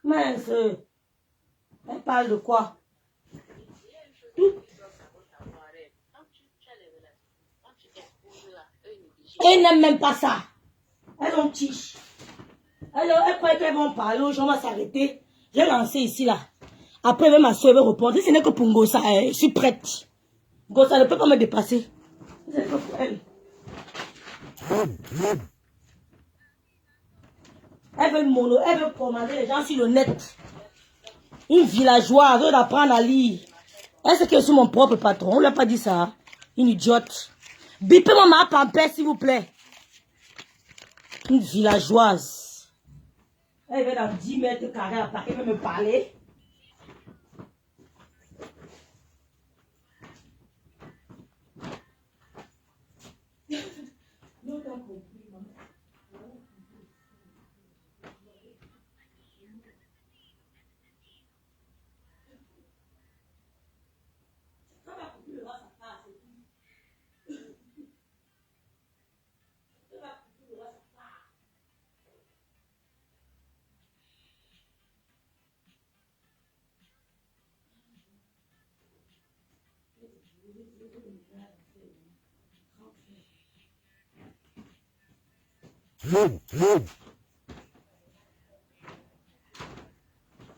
Mince, elle parle de quoi? Tout. Elle n'aime même pas ça. Elles ont tiche. Elle croit qu'elles vont parler, aux gens vont s'arrêter. J'ai lancé ici, là. Après, même ma soeur veut répondre. Si ce n'est que pour Ngosa, je suis prête. Ngosa ne peut pas me dépasser. C'est que pour elle. Elle veut commander les gens sur le net. Une villageoise, elle veut apprendre à lire. Elle sait que je suis mon propre patron. On ne lui a pas dit ça. Une idiote. Bipez-moi ma pampère, s'il vous plaît. Une villageoise. Elle va dans 10 mètres carrés à Paris, elle veut me parler. Non, t'as compris, maman.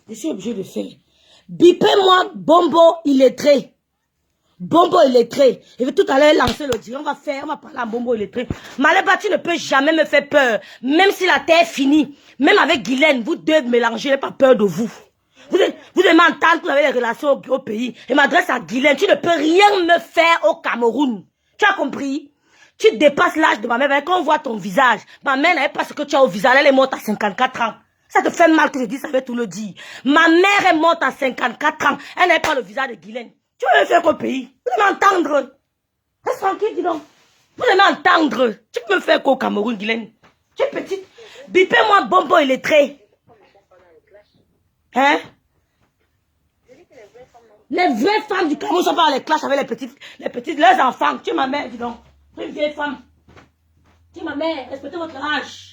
Je suis obligé de faire. Bipez-moi Bombo illettré. Bombo illettré. Je vais tout à l'heure lancer le dire. On va parler à Bombo illettré. Maleba, tu ne peux jamais me faire peur. Même si la terre est finie. Même avec Guylaine, vous deux mélangez, je n'ai pas peur de vous. Vous devez m'entendre, vous avez des relations au pays. Je m'adresse à Guylaine. Tu ne peux rien me faire au Cameroun. Tu as compris? Tu dépasses l'âge de ma mère. Quand on voit ton visage, ma mère n'avait pas ce que tu as au visage. Elle est morte à 54 ans. Ça te fait mal que je dise, ça veut tout le dire. Ma mère est morte à 54 ans. Elle n'avait pas le visage de Guylaine. Tu veux me faire qu'au pays? Vous devez m'entendre. Reste tranquille, dis donc. Vous devez m'entendre. Tu peux me faire qu'au Cameroun, Guylaine? Tu es petite. Bipez-moi Bombo illettré. Hein? Les vraies femmes du Cameroun sont pas dans les classes avec les petites, leurs enfants. Tu es ma mère, dis donc. Tu es une vieille femme. Tu es ma mère, respectez votre âge.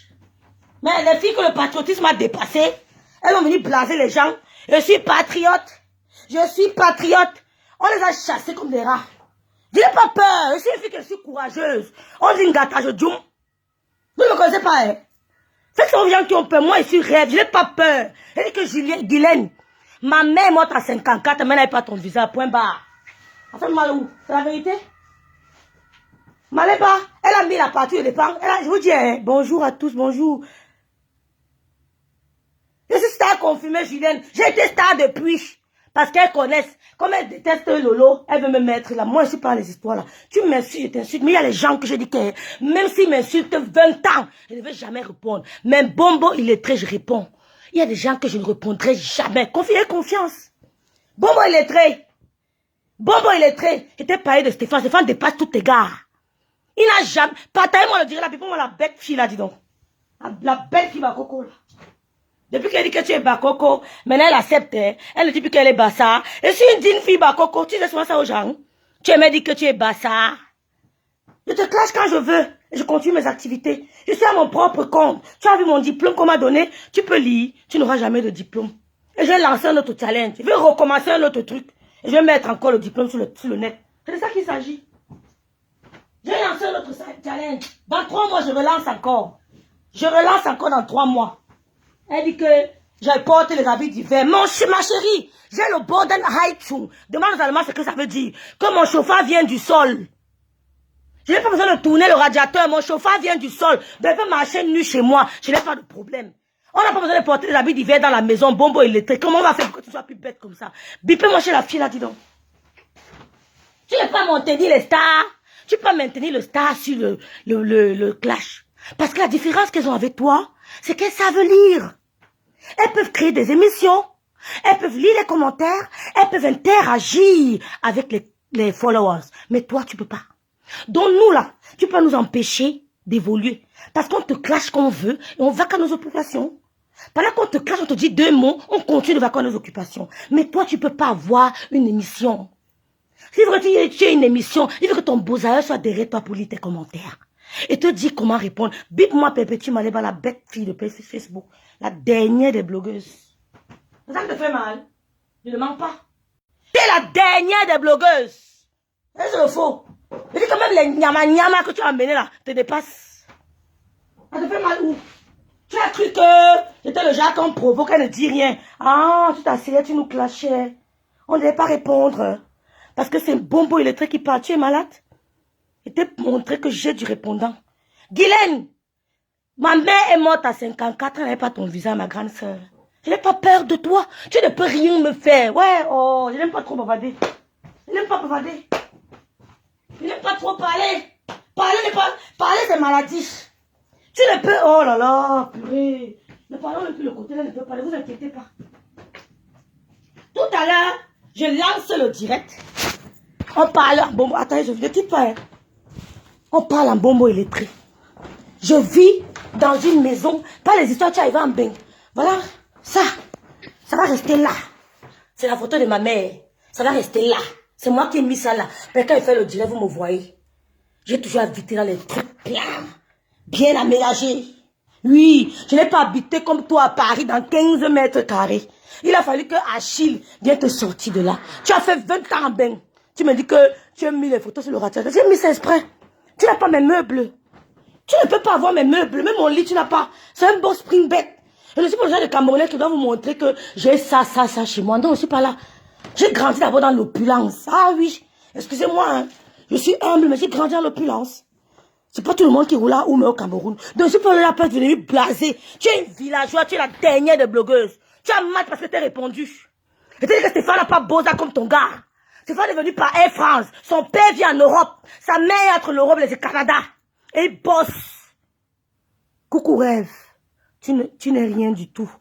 Mais les filles que le patriotisme a dépassé, elles vont venir blaser les gens. Je suis patriote. Je suis patriote. On les a chassés comme des rats. Je n'ai pas peur. Je suis une fille qui suis courageuse. On dit Ngata, je djoum. Vous ne me connaissez pas, hein? Faites aux gens qui ont peur. Moi, je suis rêve. Je n'ai pas peur. Je dis que Guylaine, ma mère est morte à 54, mais elle n'avait pas ton visage. Point barre. Ça fait mal où? C'est la vérité? Maleba, elle a mis la partie de départ. Je vous dis, hein, bonjour à tous, bonjour. Je suis star confirmée, Julienne. J'ai été star depuis. Parce qu'elles connaissent. Comme elles détestent Lolo, elle veut me mettre là. Moi, je ne suis pas les histoires là. Tu m'insultes, je t'insulte. Mais il y a les gens que je dis que même s'ils m'insultent 20 ans, je ne vais jamais répondre. Même Bombo, il est très, je réponds. Il y a des gens que je ne répondrai jamais. Ayez confiance. Bombo, il est très. Bombo, il est très. J'étais parlé de Stéphane. Stéphane dépasse tous tes gars. Il n'a jamais. Partagez-moi le dire là. Puis moi, la bête fille là, dis donc. La belle fille Bakoko là. Depuis qu'elle dit que tu es Bakoko, maintenant elle accepte. Hein. Elle ne dit plus qu'elle est Bassa. Je suis une digne fille Bakoko. Tu sais souvent ça aux gens. Tu me dis que tu es Bassa. Je te clash quand je veux. Et je continue mes activités. Je suis à mon propre compte. Tu as vu mon diplôme qu'on m'a donné. Tu peux lire. Tu n'auras jamais de diplôme. Et je vais lancer un autre challenge. Je vais recommencer un autre truc. Et je vais mettre encore le diplôme sur le net. C'est de ça qu'il s'agit. Je vais lancer un autre challenge. Dans 3 mois, je relance encore. Je relance encore dans 3 mois. Elle dit que je porte les habits d'hiver. Ma chérie, j'ai le Borden Heizung. Demande aux Allemands ce que ça veut dire. Que mon chauffeur vient du sol. Je n'ai pas besoin de tourner le radiateur. Mon chauffeur vient du sol. Je peux marcher nu chez moi. Je n'ai pas de problème. On n'a pas besoin de porter les habits d'hiver dans la maison. Bombo électrique. Comment on va faire pour que tu sois plus bête comme ça? Bipez-moi chez la fille là, dis donc. Tu n'es pas maintenir les stars. Tu peux maintenir le star sur le clash. Parce que la différence qu'elles ont avec toi, c'est qu'elles savent lire. Elles peuvent créer des émissions. Elles peuvent lire les commentaires. Elles peuvent interagir avec les followers. Mais toi, tu peux pas. Donc nous, là, tu peux nous empêcher d'évoluer. Parce qu'on te clash comme on veut et on va qu'à nos occupations. Pendant qu'on te clash, on te dit 2 mots, on continue de vaquer à nos occupations. Mais toi, tu peux pas avoir une émission. Si tu as une émission, il faut que ton beau-aïeul soit derrière toi pour lire tes commentaires. et te dire comment répondre. Bip-moi, Pépé, Maleba, la bête fille de Facebook. La dernière des blogueuses. Ça te fait mal. Je ne mens pas. Tu es la dernière des blogueuses. C'est le faux. Je dis quand même les nyama que tu as amené là, te dépassent. Ça te fait mal où? Tu as cru que j'étais le genre qu'on provoque, elle ne dit rien. Ah, tu t'asseyais, tu nous clashais. On ne devait pas répondre. Parce que c'est un bonbon électrique qui part. Tu es malade? Je t'ai montré que j'ai du répondant. Guylaine, ma mère est morte à 54 ans, elle n'avait pas ton visage, ma grande soeur. Je n'ai pas peur de toi. Tu ne peux rien me faire. Ouais, oh, je n'aime pas trop bavarder. Je n'aime pas bavarder. Je n'aime pas trop parler. Parler, c'est maladie. Tu ne peux... Oh là là, purée. Ne parlons plus le côté là, ne peut pas. Ne vous inquiétez pas. Tout à l'heure, je lance le direct. On parle en bonbon. Attendez, je ne quitte pas. Hein. On parle en bonbon électrique. Je vis dans une maison. Pas les histoires, tu arrives en bain. Voilà, ça va rester là. C'est la photo de ma mère. Ça va rester là. C'est moi qui ai mis ça là. Mais quand il fait le direct, vous me voyez. J'ai toujours habité dans les trucs pleins. Bien aménagés. Oui, je n'ai pas habité comme toi à Paris dans 15 mètres carrés. Il a fallu que Achille vienne te sortir de là. Tu as fait 20 ans en bain. Tu me dis que tu as mis les photos sur le radiateur. J'ai mis ça exprès. Tu n'as pas mes meubles. Tu ne peux pas avoir mes meubles. Même mon lit, tu n'as pas. C'est un beau spring bed. Je ne suis pas le genre de Camerounais qui doit vous montrer que j'ai ça chez moi. Non, je ne suis pas là. J'ai grandi d'abord dans l'opulence. Ah oui, excusez-moi. Hein. Je suis humble, mais j'ai grandi dans l'opulence. C'est pas tout le monde qui roule là ou mais au Cameroun. Donc, je suis pas là pour venir blaser. Tu es une villageoise, tu es la dernière des blogueuses. Tu as mal parce que tu as répondu. Je t'ai dit que Stéphane n'a pas beau ça comme ton gars. Stéphane est venu par Air France. Son père vit en Europe. Sa mère est entre l'Europe et le Canada. Et il bosse. Coucou rêve. Tu n'es rien du tout.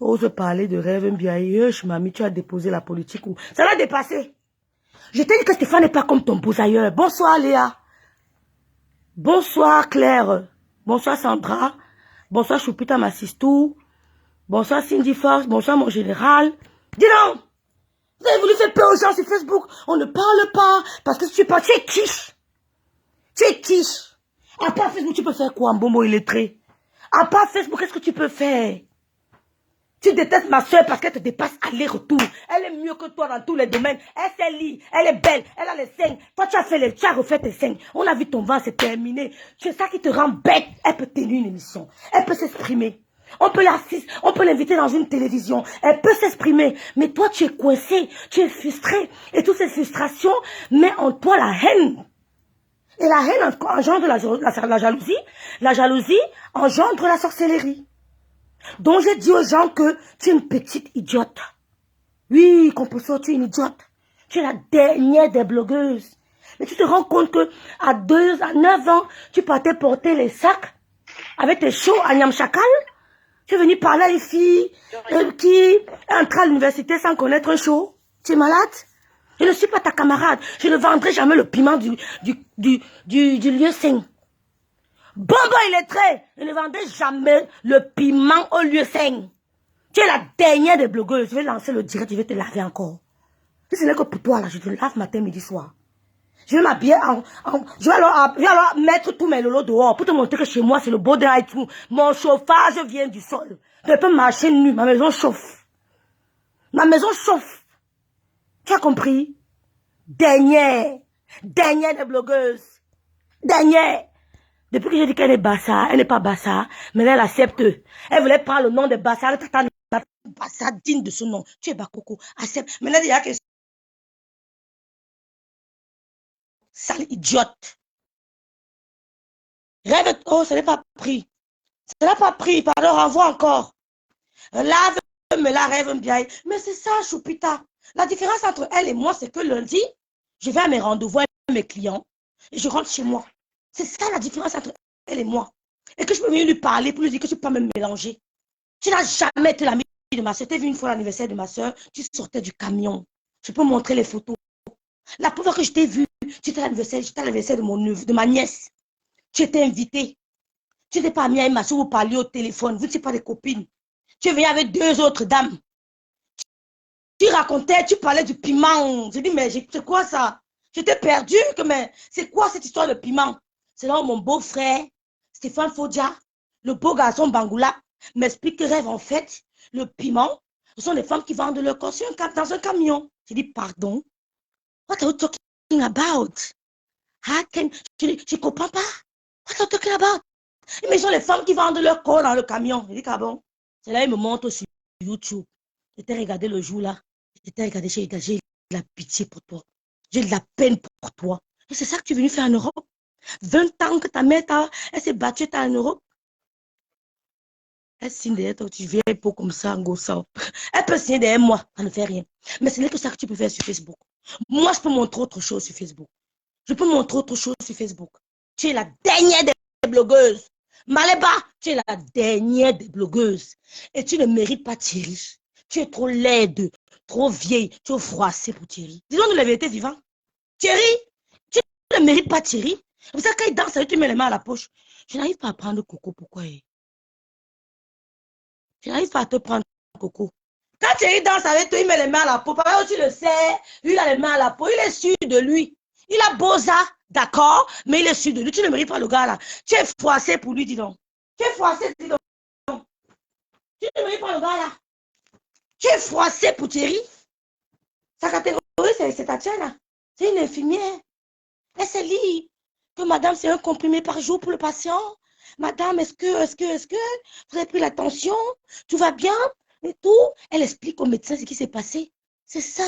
Ose parler de rêve, Mbiaye, mamie, tu as déposé la politique ou... Ça l'a dépassé. Je t'ai dit que Stéphane n'est pas comme ton bousailleur. Bonsoir Léa. Bonsoir Claire. Bonsoir Sandra. Bonsoir Choupita Massistou. Bonsoir Cindy Force. Bonsoir mon général. Dis donc. Vous avez voulu faire peur aux gens sur Facebook. On ne parle pas. Parce que si tu parles, tu es quiche. Tu es quiche. À part Facebook, tu peux faire quoi en bonbon illettré? À part Facebook, qu'est-ce que tu peux faire? Tu détestes ma soeur parce qu'elle te dépasse aller-retour. Elle est mieux que toi dans tous les domaines. Elle sait lire, elle est belle, elle a les seins. Toi, tu as refait tes seins. On a vu ton ventre, c'est terminé. C'est ça qui te rend bête. Elle peut tenir une émission. Elle peut s'exprimer. On peut l'inviter dans une télévision. Elle peut s'exprimer. Mais toi, tu es coincé, tu es frustré. Et toutes ces frustrations mettent en toi la haine. Et la haine engendre la jalousie. La jalousie engendre la sorcellerie. Donc j'ai dit aux gens que tu es une petite idiote. Oui, Composo, tu es une idiote. Tu es la dernière des blogueuses. Mais tu te rends compte que à 9 ans, tu partais porter les sacs avec tes shows à Nyamchakal. Tu es venu parler à une fille qui est entrée à l'université sans connaître un show. Tu es malade? Je ne suis pas ta camarade. Je ne vendrai jamais le piment du lieu saint. Bonbon illettré, je ne vendrai jamais le piment au lieu saint. Tu es la dernière des blogueuses. Je vais lancer le direct, je vais te laver encore. Si ce n'est que pour toi, là, je te lave matin, midi, soir. Je vais m'habiller je vais alors mettre tous mes lolos dehors pour te montrer que chez moi, c'est le beau et tout. Mon chauffage vient du sol. Je peux marcher nu, ma maison chauffe. Ma maison chauffe. Tu as compris? Dernière des blogueuses. Dernière. Depuis que j'ai dit qu'elle est bassa, elle n'est pas bassa, mais elle accepte. Elle voulait prendre le nom de bassa, elle t'attend bassa digne de ce nom. Tu es Bakoko, accepte. Maintenant, il y a que sale idiote. Rêve, oh, ça n'est pas pris. Ça n'a pas pris, pardon, renvoie encore. Lave, me la rêve bien. Mais c'est ça, Choupita. La différence entre elle et moi, c'est que lundi, je vais à mes rendez-vous avec mes clients et je rentre chez moi. C'est ça la différence entre elle et moi. Et que je peux venir lui parler pour lui dire que tu peux pas me mélanger. Tu n'as jamais été l'ami de ma soeur. Tu as vu une fois l'anniversaire de ma soeur, tu sortais du camion. Je peux montrer les photos. La première fois que je t'ai vu, j'étais à l'anniversaire de ma nièce. Tu étais invité. Tu n'étais pas amie avec ma soeur, vous parliez au téléphone. Vous n'étiez pas des copines. Tu es venu avec 2 autres dames. Tu racontais, tu parlais du piment. Je dis, mais c'est quoi ça? J'étais perdue. Mais c'est quoi cette histoire de piment? C'est là où mon beau-frère, Stéphane Fodia, le beau garçon Bangoula, m'explique que rêve en fait, le piment, ce sont des femmes qui vendent leur corps dans un camion. Je dis, pardon, what are you talking about? Je ne comprends pas. What are you talking about? Mais ce sont les femmes qui vendent leur corps dans le camion. Je dis, ah bon? C'est là, il me montre sur YouTube. J'étais regardé le jour là. J'étais regardé, j'ai de la pitié pour toi. J'ai de la peine pour toi. Et c'est ça que tu es venu faire en Europe. 20 ans que ta mère, elle s'est battue en Europe. Elle signe derrière toi, tu viens pour comme ça, en gossant. Elle peut signer derrière moi, ça ne fait rien. Mais ce n'est que ça que tu peux faire sur Facebook. Moi, je peux montrer autre chose sur Facebook. Je peux montrer autre chose sur Facebook. Tu es la dernière des blogueuses. Maleba, tu es la dernière des blogueuses. Et tu ne mérites pas Thierry. Tu es trop laide, trop vieille, tu es froissée pour Thierry. Disons-nous la vérité vivante. Thierry, tu ne mérites pas Thierry. Vous savez, quand il danse, tu mets les mains à la poche. Je n'arrive pas à prendre Coco. Pourquoi? Je n'arrive pas à te prendre Coco. Quand Thierry danse avec toi, il met les mains à la peau. Papa, tu le sais, lui, il a les mains à la peau. Il est sûr de lui. Il a beau ça, d'accord, mais il est sûr de lui. Tu ne mérites pas le gars là. Tu es froissé pour lui, dis donc. Tu es froissé, dis donc. Tu ne mérites pas le gars là. Tu es froissé pour Thierry. Sa catégorie, c'est Tatiana. C'est une infirmière. Elle se lit que madame, c'est un comprimé par jour pour le patient. Madame, est-ce que vous avez pris la tension? Tout va bien? Et tout. Elle explique au médecin ce qui s'est passé. C'est ça.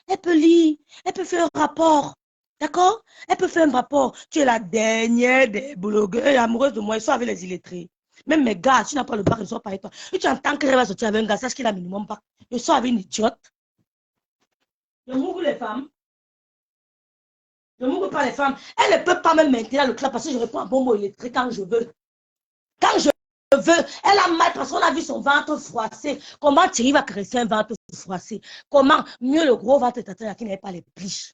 Elle peut lire. Elle peut faire un rapport. D'accord? Elle peut faire un rapport. Tu es la dernière des blogueurs amoureuses de moi. Ils sont avec les illettrés. Même mes gars, tu n'as pas le bac, ils ne sont pas avec toi. Et tu entends que je vais sortir avec un gars, sache qu'il a minimum bac. Ils sont avec une idiote. Je m'ouvre les femmes. Je ne m'ouvre pas les femmes. Elle ne peut pas me maintenir le club parce que je réponds à bon mot illettré quand je veux. Quand je veux. Elle a mal parce qu'on a vu son ventre froissé. Comment Thierry va caresser un ventre froissé? Comment? Mieux le gros ventre de Tatiana qui n'avait pas les plis.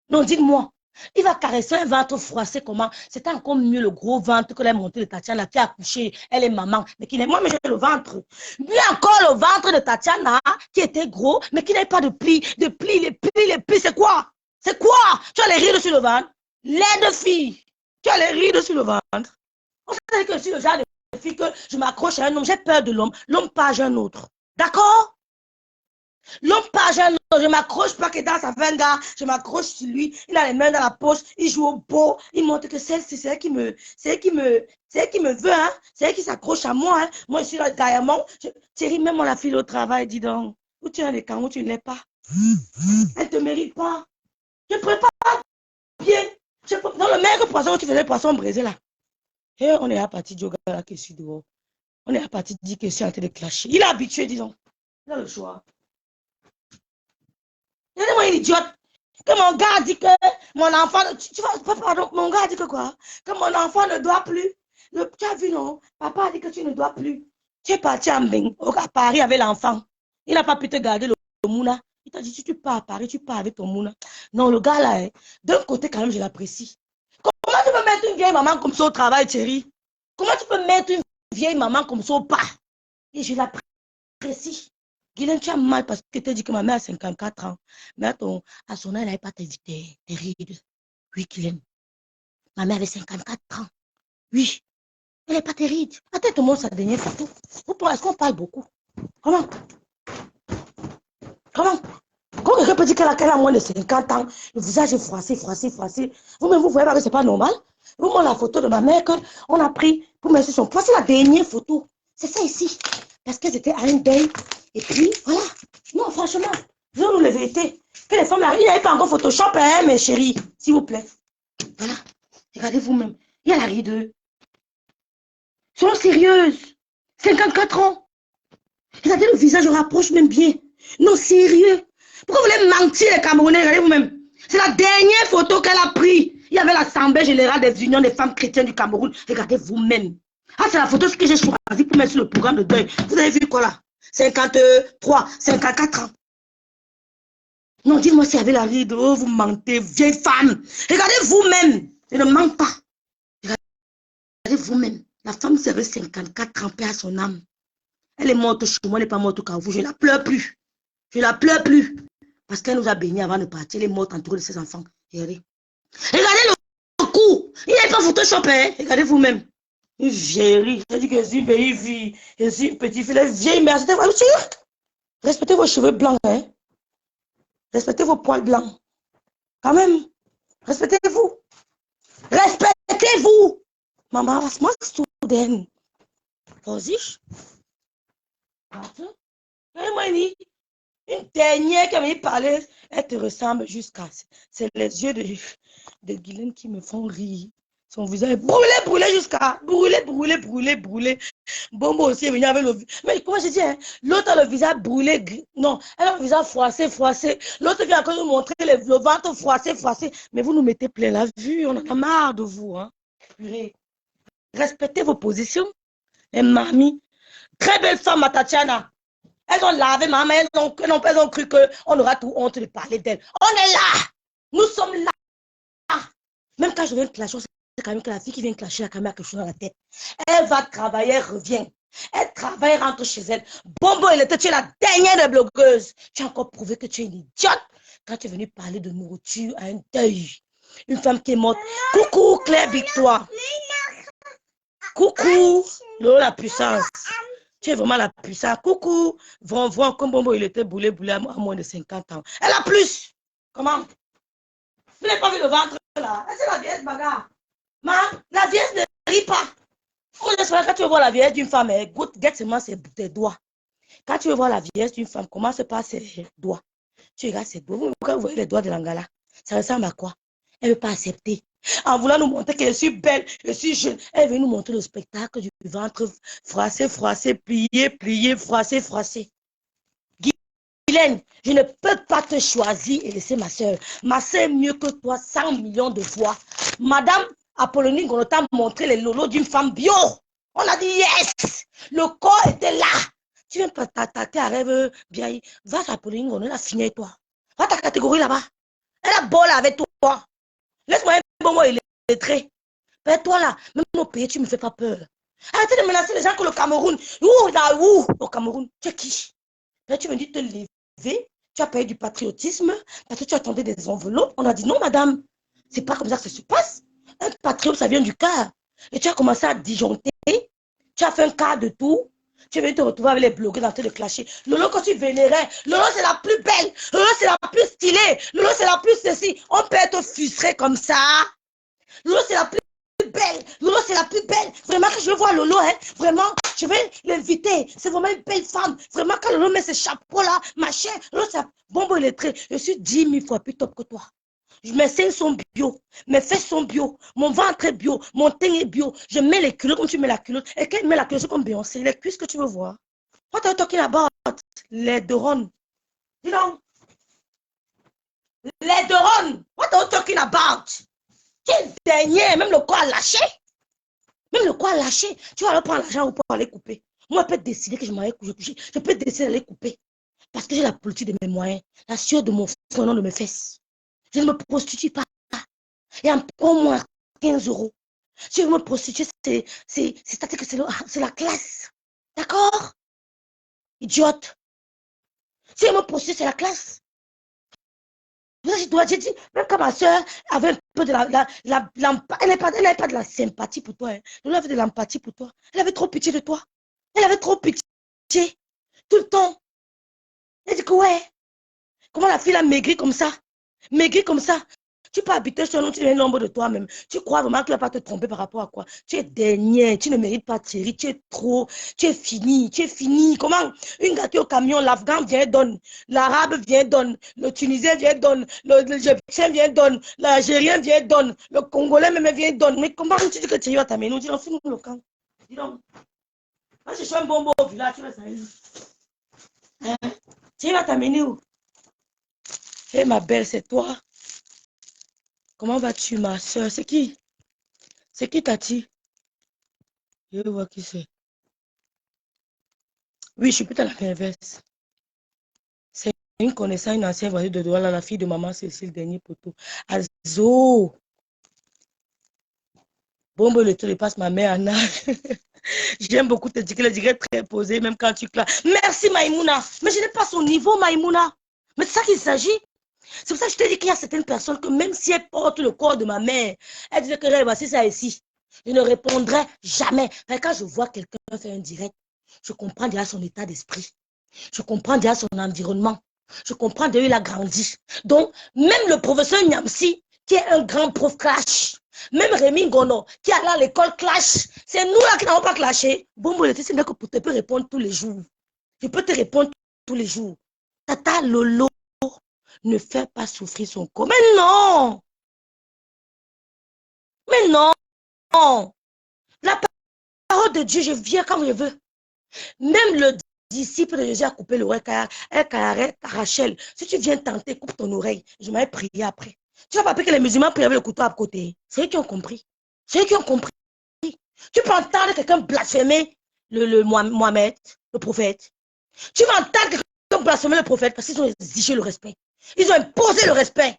Non, dites-moi. Il va caresser un ventre froissé, comment? C'était encore mieux le gros ventre que la montée de Tatiana qui a accouché. Elle est maman, mais qui n'est. Moi, mais j'ai le ventre. Mieux encore le ventre de Tatiana qui était gros, mais qui n'avait pas de plis. Les plis, c'est quoi? C'est quoi? Tu as les rides sur le ventre? Laide fille. Tu as les rides sur le ventre. On sait que je suis le genre de fille que je m'accroche à un homme. J'ai peur de l'homme. L'homme page un autre. D'accord? L'homme page un autre. Je m'accroche pas que dans sa fin de gars. Je m'accroche sur lui. Il a les mains dans la poche. Il joue au beau. Il montre que c'est elle qui me veut. Hein? C'est elle qui s'accroche à moi. Hein? Moi, je suis là derrière moi. Thierry, même on la file au travail, dis donc. Où tu as les camps, où tu ne l'es pas. Elle ne te mérite pas. Je prépare bien. Dans le meilleur poisson où tu faisais le poisson braisé là. Et on est à partir du yoga là que je suis dehors. On est à partir de dire que je suis en train de clasher. Il est habitué, disons. Il a le choix. Il est une idiote. Que mon gars a dit que mon enfant. Tu vois, pardon, mon gars a dit que quoi? Que mon enfant ne doit plus. Tu as vu, non? Papa a dit que tu ne dois plus. Tu es parti à Paris avec l'enfant. Il n'a pas pu te garder le mouna. Il t'a dit, si tu pars à Paris, tu pars avec ton mouna. Non, le gars là, d'un côté, quand même, je l'apprécie. Comment tu peux mettre une vieille maman comme ça au travail, Thierry? Comment tu peux mettre une vieille maman comme ça au pas? Et je l'apprécie. Guylaine, tu as mal parce que tu as dit que ma mère a 54 ans. Mais à son âge, elle n'avait pas tes rides. Oui, Guylaine. Ma mère avait 54 ans. Oui. Elle n'est pas tes rides. Attends, te montre sa dernière photo. Est-ce qu'on parle beaucoup? Comment? Quand quelqu'un peut dire qu'elle a moins de 50 ans, le visage est froissé. Vous-même, vous voyez pas que ce n'est pas normal? Vous montrez la photo de ma mère qu'on a pris pour mettre sur son poids. C'est la dernière photo. C'est ça ici. Parce qu'elles étaient à un deuil. Et puis, voilà. Non, franchement, disons-nous la vérité. Que les femmes, il n'y avait pas encore Photoshop, hein, mes chéris. S'il vous plaît. Voilà. Regardez vous-même. Il y a la ride. Sont sérieuses. 54 ans. Regardez le visage, on rapproche même bien. Non, sérieux. Pourquoi vous voulez mentir, les Camerounais? Regardez vous-même. C'est la dernière photo qu'elle a prise. Il y avait l'Assemblée générale des unions des femmes chrétiennes du Cameroun. Regardez vous-même. Ah, c'est la photo que j'ai choisie pour mettre sur le programme de deuil. Vous avez vu quoi là? 53, 54 ans. Non, dites-moi s'il y avait la ride. Oh, vous mentez, vieille femme. Regardez vous-même. Je ne ment pas. Regardez vous-même. La femme serait 54 ans, paix à son âme. Elle est morte chez moi, elle n'est pas morte au Carrefour. Je ne la pleure plus. Je ne la pleure plus. Parce qu'elle nous a bénis avant de partir. Elle est morte entourée de ses enfants. Regardez. Regardez Il n'y a pas Photoshop, hein? Regardez vous-même. Une vieillerie. Je dis que c'est une vieille fille. Je suis une petite fille. La vieille mère. Respectez vos cheveux blancs, hein? Respectez vos poils blancs. Quand même. Respectez-vous. Respectez-vous. Maman, was machst du denn? Vorsicht. Warte. Une dernière qui m'a parlé, elle te ressemble jusqu'à... C'est les yeux de Guylaine qui me font rire. Son visage est brûlé jusqu'à... Brûlé. Bombo aussi est venu avec le... Mais comment je dis, hein? L'autre a le visage brûlé. Non, elle a le visage froissé. L'autre vient encore nous montrer le ventre froissé. Mais vous nous mettez plein la vue. On en a marre de vous, hein? Respectez vos positions. Et mamie, très belle femme, ma Tatiana. Elles ont lavé maman, elles ont cru qu'on aura tout honte de parler d'elle. On est là. Nous sommes là. Même quand je viens clasher, c'est quand même que la fille qui vient clasher la caméra a quelque chose dans la tête. Elle va travailler, elle revient. Elle travaille, rentre chez elle. Bombo, tu es la dernière des blogueuses. Tu as encore prouvé que tu es une idiote quand tu es venue parler de nourriture à un deuil. Une femme qui est morte. Coucou Claire Victoire. Coucou la puissance. Tu es vraiment la puissance. Coucou. Vraiment, comme Bombo, il était boulé à moins de 50 ans. Elle a plus. Comment? Vous n'avez pas vu le ventre là? C'est la vieille bagarre. La vieille ne rit pas. Quand tu veux voir la vieille d'une femme, guette seulement ses doigts. Quand tu veux voir la vieille d'une femme, commence par ses doigts. Tu regardes ses doigts. Quand vous voyez les doigts de l'Angala, ça ressemble à quoi? Elle ne veut pas accepter. En voulant nous montrer que je suis belle, je suis jeune, elle veut nous montrer le spectacle du ventre froissé, plié, froissé. Guylaine, je ne peux pas te choisir et laisser ma soeur. Ma soeur est mieux que toi 100 millions de fois. Madame Apollonie on t'a montré les lolos d'une femme bio. On a dit yes. Le corps était là. Tu viens pas t'attaquer à rêve bien. Va à Apollonie, on a fini avec toi. Va ta catégorie là-bas. Elle a bol avec toi. Laisse-moi un bon mot illettré. Mais toi là, même au pays, tu ne me fais pas peur. Arrêtez de menacer les gens que le Cameroun. Au Cameroun, tu es qui? Là, tu me dis te lever. Tu as payé du patriotisme parce que tu attendais des enveloppes. On a dit non, madame. C'est pas comme ça que ça se passe. Un patriote, ça vient du cœur. Et tu as commencé à disjoncter. Tu as fait un quart de tout. Tu es venu te retrouver avec les blogueurs dans de clasher. Lolo, quand tu vénérais, Lolo, c'est la plus belle. Lolo, c'est la plus stylée. Lolo, c'est la plus ceci. On peut être frustré comme ça. Lolo, c'est la plus belle. Lolo, c'est la plus belle. Vraiment, que je veux voir Lolo, hein, vraiment, je vais l'inviter. C'est vraiment une belle femme. Vraiment, quand Lolo met ses chapeaux-là, machin, Lolo, c'est Bombo illettré. Je suis 10 000 fois plus top que toi. Mes seins sont bio, mes fesses sont bio, mon ventre est bio, mon teint est bio. Je mets les culottes comme tu mets la culotte. Et quand il met la culotte, c'est comme Beyoncé. Les cuisses que tu veux voir. What are you talking about? Les Doron. Dis donc. Les Doron. What are you talking about? Quel dernier, même le corps a lâché. Tu vas aller prendre l'argent ou pour aller couper. Moi, je peux décider que je m'en vais coucher. Je peux décider d'aller couper. Parce que j'ai la politique de mes moyens. La sueur de mon front, non de mes fesses. Je ne me prostitue pas. Et encore moins 15 €. Si je me prostitue, c'est-à-dire que c'est la classe. D'accord? Idiote. Si je me prostitue, c'est la classe. J'ai dit, même quand ma soeur avait un peu de elle n'avait pas de la sympathie pour toi. Hein. Elle avait de l'empathie pour toi. Elle avait trop pitié de toi. Elle avait trop pitié. Tout le temps. Elle dit que ouais. Comment la fille a maigri comme ça? Tu peux habiter sur nous, tu es l'ombre de toi-même. Tu crois vraiment qu'il ne va pas te tromper par rapport à quoi? Tu es dernier, tu ne mérites pas Thierry, tu es fini. Comment? Une gâteau au camion, l'Afghan vient donne, l'Arabe vient donne, le Tunisien vient donne, l'Égyptien vient donne, l'Algérien vient donne, le Congolais même vient donne. Mais comment tu dis que Thierry va t'amener? Nous disons, fous-nous le camp. Dis donc. Moi, je suis un bonbon au village, tu vas savoir. Hein? Thierry va t'amener où? Hé, ma belle, c'est toi. Comment vas-tu, ma soeur? C'est qui? C'est qui, Tati? Je vais voir qui c'est. Oui, je suis plutôt à la perverse. C'est une connaissance, une ancienne voisine de Douala, la fille de maman Cécile, dernier poteau. Azo! Bombe le tour, passe ma mère Anna. J'aime beaucoup te dire qu'elle est très posée, même quand tu claques. Merci, Maïmouna. Mais je n'ai pas son niveau, Maïmouna. Mais c'est ça qu'il s'agit. C'est pour ça que je te dis qu'il y a certaines personnes que même si elles portent le corps de ma mère, elles disent que voici ça ici. Je ne répondrai jamais. Mais quand je vois quelqu'un faire un direct, je comprends déjà son état d'esprit. Je comprends déjà son environnement. Je comprends déjà où il a grandi. Donc, même le professeur Nyamsi, qui est un grand prof clash, même Rémi Gono, qui est allé à l'école clash, c'est nous là qui n'avons pas clashé. Bon, c'est que tu peux répondre tous les jours. Je peux te répondre tous les jours. Tata Lolo ne fait pas souffrir son corps. Mais non! Mais non! La parole de Dieu, je viens quand je veux. Même le disciple de Jésus a coupé l'oreille à Rachel. Si tu viens tenter, coupe ton oreille. Je m'avais prié après. Tu vas pas que les musulmans prient avec le couteau à côté. C'est eux qui ont compris. C'est eux qui ont compris. Tu peux entendre quelqu'un blasphémer le Mohamed, le prophète. Tu vas entendre quelqu'un blasphémer le prophète parce qu'ils ont exigé le respect. Ils ont imposé le respect.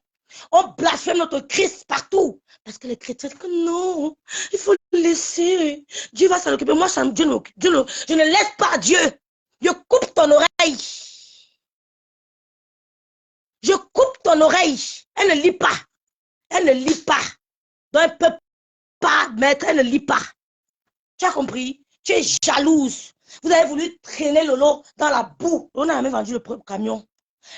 On blasphème notre Christ partout. Parce que les chrétiens disent que non, il faut le laisser. Dieu va s'en occuper. Moi, je ne laisse pas Dieu. Je coupe ton oreille. Je coupe ton oreille. Elle ne lit pas. Elle ne lit pas. Donc, elle ne peut pas mettre, elle ne lit pas. Tu as compris? Tu es jalouse. Vous avez voulu traîner Lolo dans la boue. On a même vendu le camion.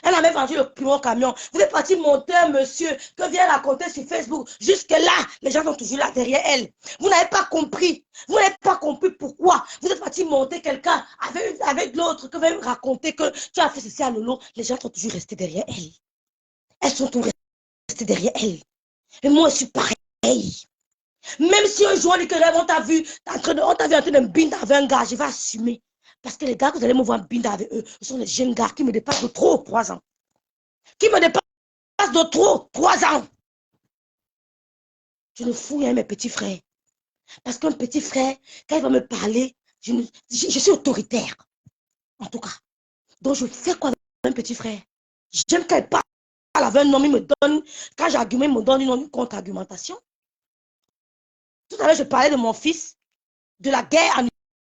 Elle a même vendu le plus long camion. Vous êtes parti monter un monsieur que vient raconter sur Facebook. Jusque-là, les gens sont toujours là derrière elle. Vous n'avez pas compris. Vous n'avez pas compris pourquoi. Vous êtes parti monter quelqu'un avec l'autre que vient raconter que tu as fait ceci à Lolo. Les gens sont toujours restés derrière elle. Elles sont toujours restées derrière elle. Et moi, je suis pareil. Même si un jour, on t'a vu en train de me binder avec un gars, je vais assumer. Parce que les gars que vous allez me voir binder avec eux, ce sont les jeunes gars qui me dépassent de trop 3 ans. Qui me dépassent de trop 3 ans. Je ne fous rien mes petits frères. Parce qu'un petit frère, quand il va me parler, je suis autoritaire. En tout cas. Donc je fais quoi avec un petit frère? J'aime quand il parle avec un homme, il me donne, quand j'argumente, il me donne une contre-argumentation. Tout à l'heure, je parlais de mon fils, de la guerre en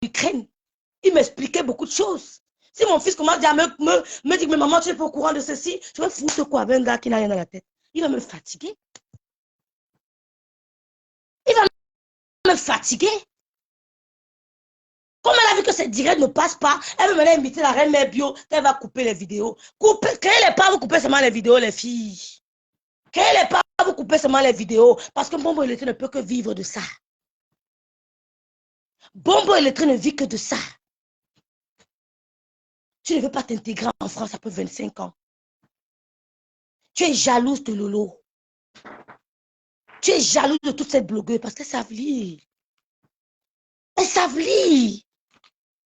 Ukraine. Il m'expliquait beaucoup de choses. Si mon fils commence à me dire, mais maman, tu n'es pas au courant de ceci, je vais foutre quoi avec un gars qui n'a rien dans la tête. Il va me fatiguer. Il va me fatiguer. Comme elle a vu que cette direct ne passe pas, elle veut maintenant inviter la reine mère bio, elle va couper les vidéos. Créez les pas, vous coupez seulement les vidéos, les filles. Créez les pas, vous coupez seulement les vidéos. Parce que Bombo Electric ne peut que vivre de ça. Bombo Electric ne vit que de ça. Tu ne veux pas t'intégrer en France après 25 ans. Tu es jalouse de Lolo. Tu es jalouse de toute cette blogueuse parce qu'elles savent lire. Elles savent lire.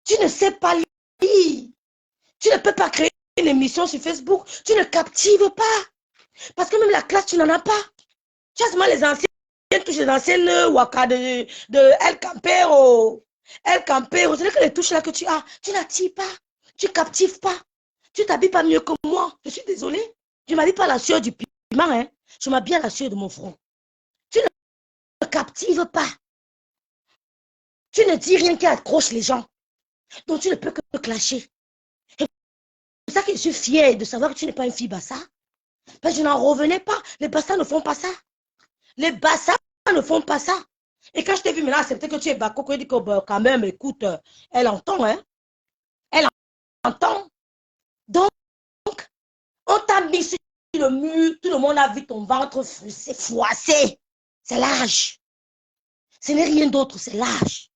Tu ne sais pas lire. Tu ne peux pas créer une émission sur Facebook. Tu ne captives pas. Parce que même la classe, tu n'en as pas. Tu as seulement les anciennes touches, les anciennes Waka de El Campero. El Campero, c'est que les touches là que tu as, tu n'attires pas. Tu ne captives pas. Tu t'habilles pas mieux que moi. Je suis désolée. Je ne m'habille pas à la sueur du piment. Hein. Je m'habille à la sueur de mon front. Tu ne captives pas. Tu ne dis rien qui accroche les gens. Donc tu ne peux que clasher. C'est pour ça que je suis fière de savoir que tu n'es pas une fille bassa. Parce que je n'en revenais pas. Les bassas ne font pas ça. Les bassas ne font pas ça. Et quand je t'ai vu maintenant accepter que tu es Bako, je dis que bah, quand même, écoute, elle entend, hein. Elle entend. Donc, on t'a mis sur le mur, tout le monde a vu ton ventre froissé. C'est l'âge. Ce n'est rien d'autre, c'est l'âge.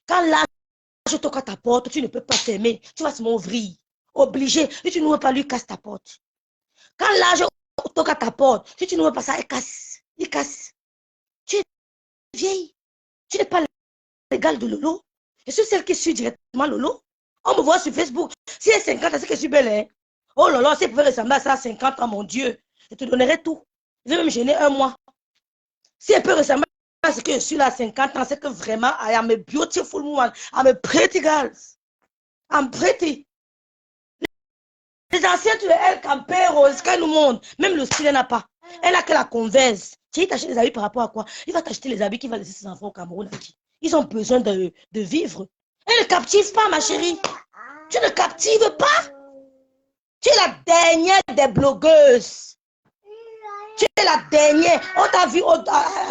Quand l'âge toque à ta porte, tu ne peux pas fermer. Tu vas se m'ouvrir. Obligé. Si tu n'ouvres pas, lui casse ta porte. Quand l'âge toque à ta porte, si tu n'ouvres pas ça, il casse. Il casse. Tu es vieille. Tu n'es pas l'égale de Lolo. Je suis celle qui suit directement Lolo. On me voit sur Facebook. Si elle est 50 ans, c'est que je suis belle. Hein? Oh là là, si elle pouvait ressembler à ça à 50 ans, mon Dieu, je te donnerai tout. Je vais me gêner un mois. Si elle peut ressembler à ce que je suis là à 50 ans, c'est que vraiment, I am a beautiful woman. I'm a pretty girl. I'm pretty. Les anciens, tu es El Campero, Sky nous monde. Même le style, elle n'a pas. Elle n'a que la Converse. Tu t'achètes des habits par rapport à quoi? Il va t'acheter les habits qu'il va laisser ses enfants au Cameroun. Ils ont besoin de vivre. Elle ne captive pas, ma chérie. Tu ne captives pas. Tu es la dernière des blogueuses. Tu es la dernière. On t'a vu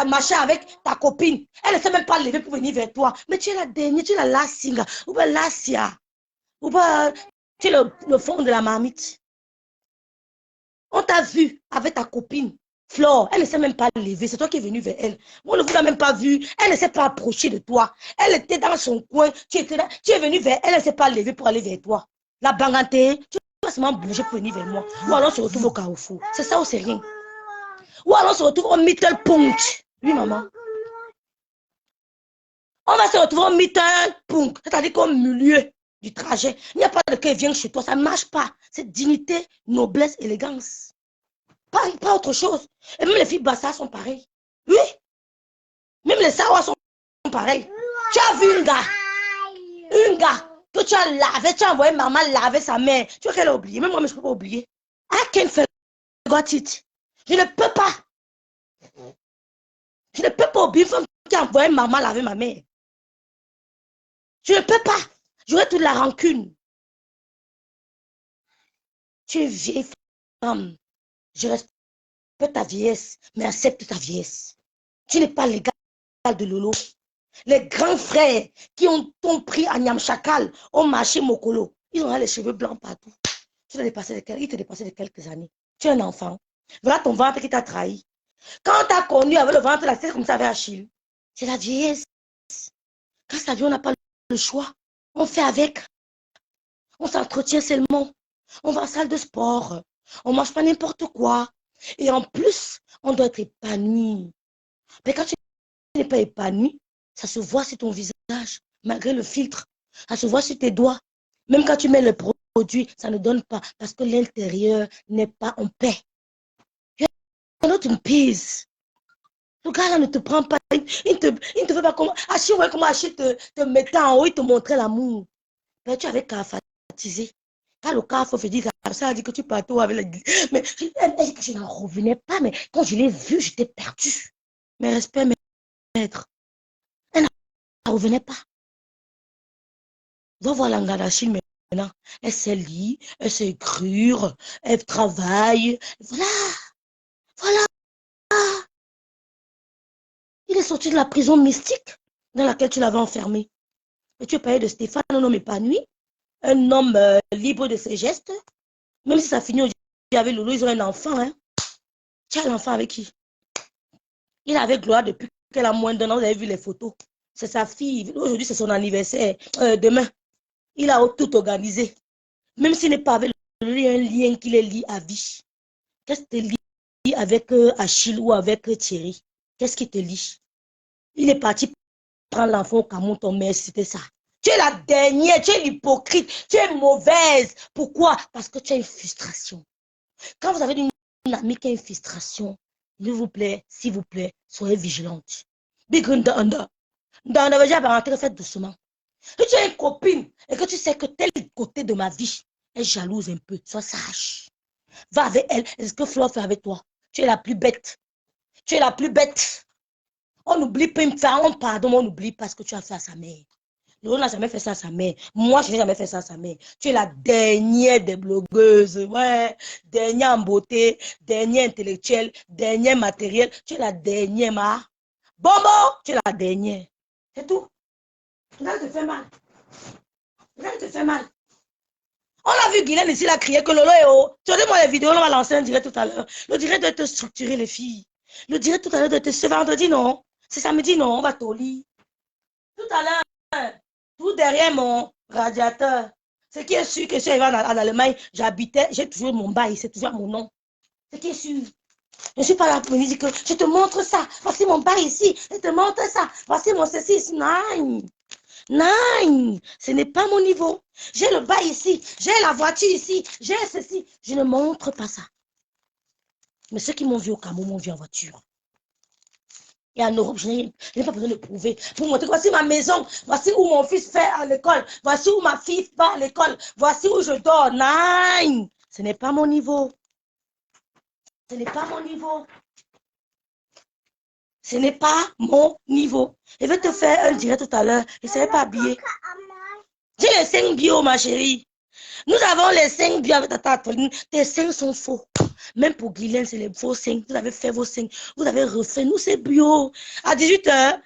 marcher avec ta copine. Elle ne sait même pas lever pour venir vers toi. Mais tu es la dernière. Tu es la lassinga. Ou bien lassia. Ou bien tu es le fond de la marmite. On t'a vu avec ta copine. Flore, elle ne sait même pas lever. C'est toi qui es venu vers elle. On ne vous a même pas vu. Elle ne s'est pas approchée de toi. Elle était dans son coin. Tu étais là. Tu es venu vers elle. Elle ne s'est pas levée pour aller vers toi. La bangante, tu vas seulement bouger pour venir vers moi. Ou alors on se retrouve au carrefour. C'est ça ou c'est rien. Ou alors on se retrouve au middle point. Oui, maman. On va se retrouver au middle point. C'est-à-dire qu'au milieu du trajet, il n'y a pas de quelqu'un qui vient chez toi. Ça ne marche pas. C'est dignité, noblesse, élégance. Pas autre chose. Et même les filles bassas sont pareilles. Oui. Même les sawas sont pareils. Tu as vu un gars que tu as lavé, tu as envoyé maman laver sa mère. Tu vois qu'elle a oublié. Même moi, je ne peux pas oublier. I can't forget it. Je ne peux pas. Je ne peux pas oublier une femme qui a envoyé maman laver ma mère. Je ne peux pas. J'aurais toute la rancune. Tu es vieille femme. Je respecte ta vieillesse, mais accepte ta vieillesse. Tu n'es pas l'égal de Lolo. Les grands frères qui ont pris à Nyamchakal au marché Mokolo, ils ont les cheveux blancs partout. Ils te dépassaient de quelques années. Tu es un enfant. Voilà ton ventre qui t'a trahi. Quand tu as connu avec le ventre, la tête comme ça avec Achille, c'est la vieillesse. Quand ça vient, on n'a pas le choix. On fait avec. On s'entretient seulement. On va à la salle de sport. On ne mange pas n'importe quoi. Et en plus, on doit être épanoui. Mais quand tu n'es pas épanoui, ça se voit sur ton visage, malgré le filtre. Ça se voit sur tes doigts. Même quand tu mets le produit, ça ne donne pas parce que l'intérieur n'est pas en paix. You're not in peace. Le gars là ne te prend pas. Il ne te fait pas comment. Achille, ouais, comment Achille te mettait en haut, il te montrait l'amour. Mais tu avais qu'à fatiser. Quand le cas faut dire ça, a dit que tu partais avec la. Mais je n'en revenais pas, mais quand je l'ai vu, j'étais perdue. Mes respects, maître. Elle n'en revenait pas. Va voir l'Angadachi maintenant. Elle sait lire, elle sait écrire, elle travaille. Voilà. Voilà. Il est sorti de la prison mystique dans laquelle tu l'avais enfermé. Et tu parlais de Stéphane, un homme épanoui, un homme libre de ses gestes. Même si ça finit aujourd'hui avec Loulou, ils ont un enfant. Hein. Tu as l'enfant avec qui? Il est avec Gloire depuis qu'elle a moins d'un an. Vous avez vu les photos. C'est sa fille. Aujourd'hui, c'est son anniversaire. Demain, il a tout organisé. Même s'il n'est pas avec Loulou, il y a un lien qui les lie à vie. Qu'est-ce qui te lie avec Achille ou avec Thierry? Qu'est-ce qui te lie? Il est parti prendre l'enfant au Cameroun, ton mère, c'était ça. Tu es la dernière, tu es hypocrite, tu es mauvaise. Pourquoi? Parce que tu as une frustration. Quand vous avez une amie qui a une frustration, s'il vous plaît, soyez vigilante. Bigunda, faites doucement. Si tu as une copine et que tu sais que tel côté de ma vie est jalouse un peu, sois sage. Va avec elle. Est-ce que Flo fait avec toi? Tu es la plus bête. Tu es la plus bête. On oublie pas, on pardonne, on oublie pas ce que tu as fait à sa mère. Laurent n'a jamais fait ça à sa mère. Moi, je n'ai jamais fait ça à sa mère. Tu es la dernière des blogueuses. Ouais. Dernière en beauté, dernière intellectuelle, dernière matérielle. Tu es la dernière, ma. Bonbon, tu es la dernière. C'est tout. Là, te fait mal. Là, te fait mal. On a vu Guylaine ici, il a crié que Lolo est haut. Tu as moi les vidéos, on va lancer un direct tout à l'heure. Le direct doit être structuré, les filles. Le direct tout à l'heure doit être ce vendredi, non. C'est samedi, non. On va t'au lit. Tout à l'heure. Tout derrière mon radiateur. Ce qui est sûr que je suis arrivé en Allemagne, j'habitais, j'ai toujours mon bail, c'est toujours mon nom. Ce qui est sûr. Je ne suis pas là pour me dire que je te montre ça. Voici mon bail ici. Je te montre ça. Voici mon ceci. Non. Non. Ce n'est pas mon niveau. J'ai le bail ici. J'ai la voiture ici. J'ai ceci. Je ne montre pas ça. Mais ceux qui m'ont vu au Cameroun m'ont vu en voiture. Et en Europe, je n'ai pas besoin de prouver. Pour montrer, voici ma maison, voici où mon fils fait à l'école, voici où ma fille va à l'école, voici où je dors. Non, ce n'est pas mon niveau. Ce n'est pas mon niveau. Ce n'est pas mon niveau. Je vais te faire un direct tout à l'heure. Je ne serai pas habillée. J'ai les 5 bio, ma chérie. Nous avons les 5 bio avec ta Tatoline. Tes seins sont faux. Même pour Guylaine, c'est les faux signes. Vous avez fait vos signes. Vous avez refait. Nous, c'est bio. À 18h.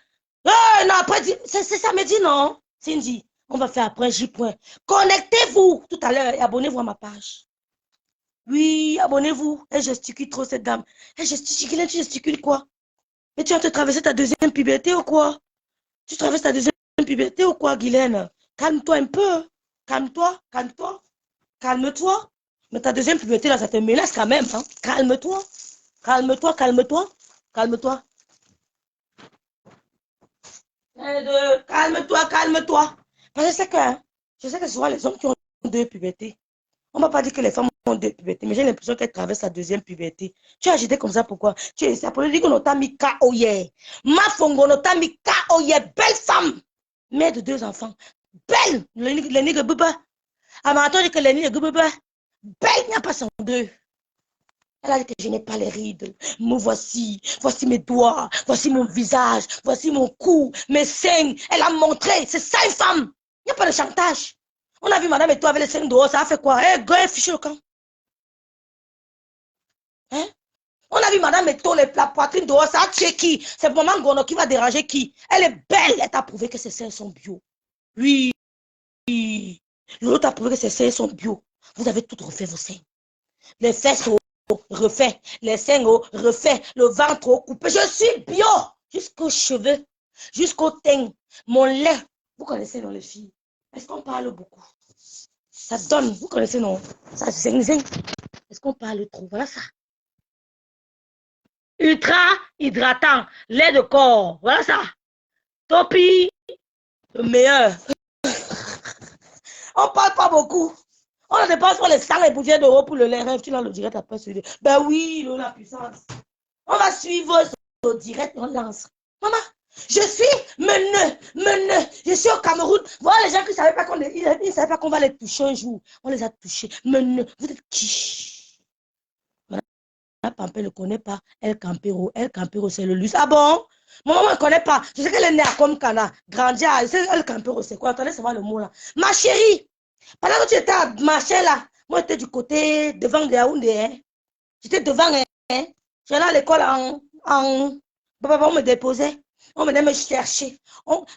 Oh, non, après, c'est samedi, non? Cindy, on va faire après J point. Connectez-vous tout à l'heure et abonnez-vous à ma page. Oui, abonnez-vous. Elle gesticule trop, cette dame. Elle gesticule, Guylaine, tu gesticules quoi? Mais tu as te traversé ta deuxième puberté ou quoi? Tu traverses ta deuxième puberté ou quoi, Guylaine? Calme-toi un peu. Calme-toi, calme-toi, calme-toi. Mais ta deuxième puberté, là, ça te menace quand même. Hein? Calme-toi, calme-toi, calme-toi, calme-toi. Calme-toi, calme-toi. Parce que je sais que ce sont les hommes qui ont deux pubertés. On ne va pas dire que les femmes ont deux pubertés, mais j'ai l'impression qu'elles traversent la deuxième puberté. Tu as agité comme ça, pourquoi? Tu es pour dire qu'on t'a mis KO hier. Ma fongo, on t'a mis KO hier. Belle femme, mère de deux enfants. Belle, les nègres bébés. Ah, mais attends, que les nègres bébés. Belle, il n'y a pas son deux. Elle a dit que je n'ai pas les rides. Me voici. Voici mes doigts. Voici mon visage. Voici mon cou. Mes seins. Elle a montré. C'est ça une femme. Il n'y a pas de chantage. On a vu madame et toi avec les seins dehors. Ça a fait quoi? Eh, go, fiché le camp. Hein? On a vu madame et toi la poitrine dehors. Ça a tué qui? C'est maman Gono qui va déranger qui? Elle est belle. Elle t'a prouvé que ses seins sont bio. Oui. L'autre t'a prouvé que ses seins sont bio. Vous avez tout refait vos seins. Les fesses refait, les seins refait, le ventre coupé. Je suis bio jusqu'aux cheveux, jusqu'au teint. Mon lait, vous connaissez non les filles? Est-ce qu'on parle beaucoup? Ça donne, vous connaissez non? Ça zing zing. Est-ce qu'on parle trop? Voilà ça. Ultra hydratant, lait de corps. Voilà ça. Topi, le meilleur. On parle pas beaucoup. On ne dépense pas les 100 et bougies d'euros pour le lait. Tu l'as le direct après celui. Ben oui, la puissance. On va suivre le direct, on lance. Maman, je suis meneux. Je suis au Cameroun. Voilà les gens qui ne savaient pas qu'on va les toucher un jour. On les a touchés. Meneux. Vous êtes qui? Madame Pampé ne connaît pas El Campero. El Campero, c'est le luxe. Ah bon? Mon maman ne connaît pas. Je sais qu'elle est née à Comcana. Grandi à El Campero, c'est quoi? Attendez, c'est quoi le mot là? Ma chérie, pendant que tu étais à marcher là, moi j'étais du côté devant de Yaoundé. Hein? J'étais devant. Hein? J'allais à l'école Papa, on me déposait. On venait me chercher.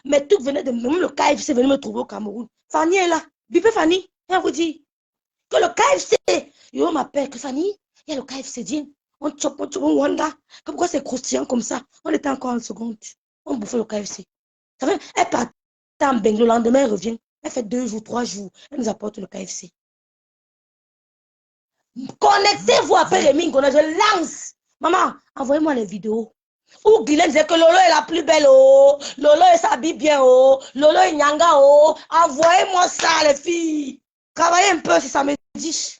Mais tout venait de même le KFC venait me trouver au Cameroun. Fanny est là. Bipé Fanny, elle vous dit que le KFC. Yo m'appelle que Fanny, il y a le KFC dit. On chope, on wanda. Pourquoi c'est croustillant comme ça? On était encore en seconde. On bouffait le KFC. Elle part en Bengue, le lendemain, elle revient. Elle fait 2 jours, 3 jours. Elle nous apporte le KFC. Connectez-vous après les mines. Je lance. Maman, envoyez-moi les vidéos. Où Guylaine disait que Lolo est la plus belle. Oh. Lolo s'habille bien. Oh. Lolo est nyanga. Oh. Envoyez-moi ça, les filles. Travaillez un peu, c'est samedi.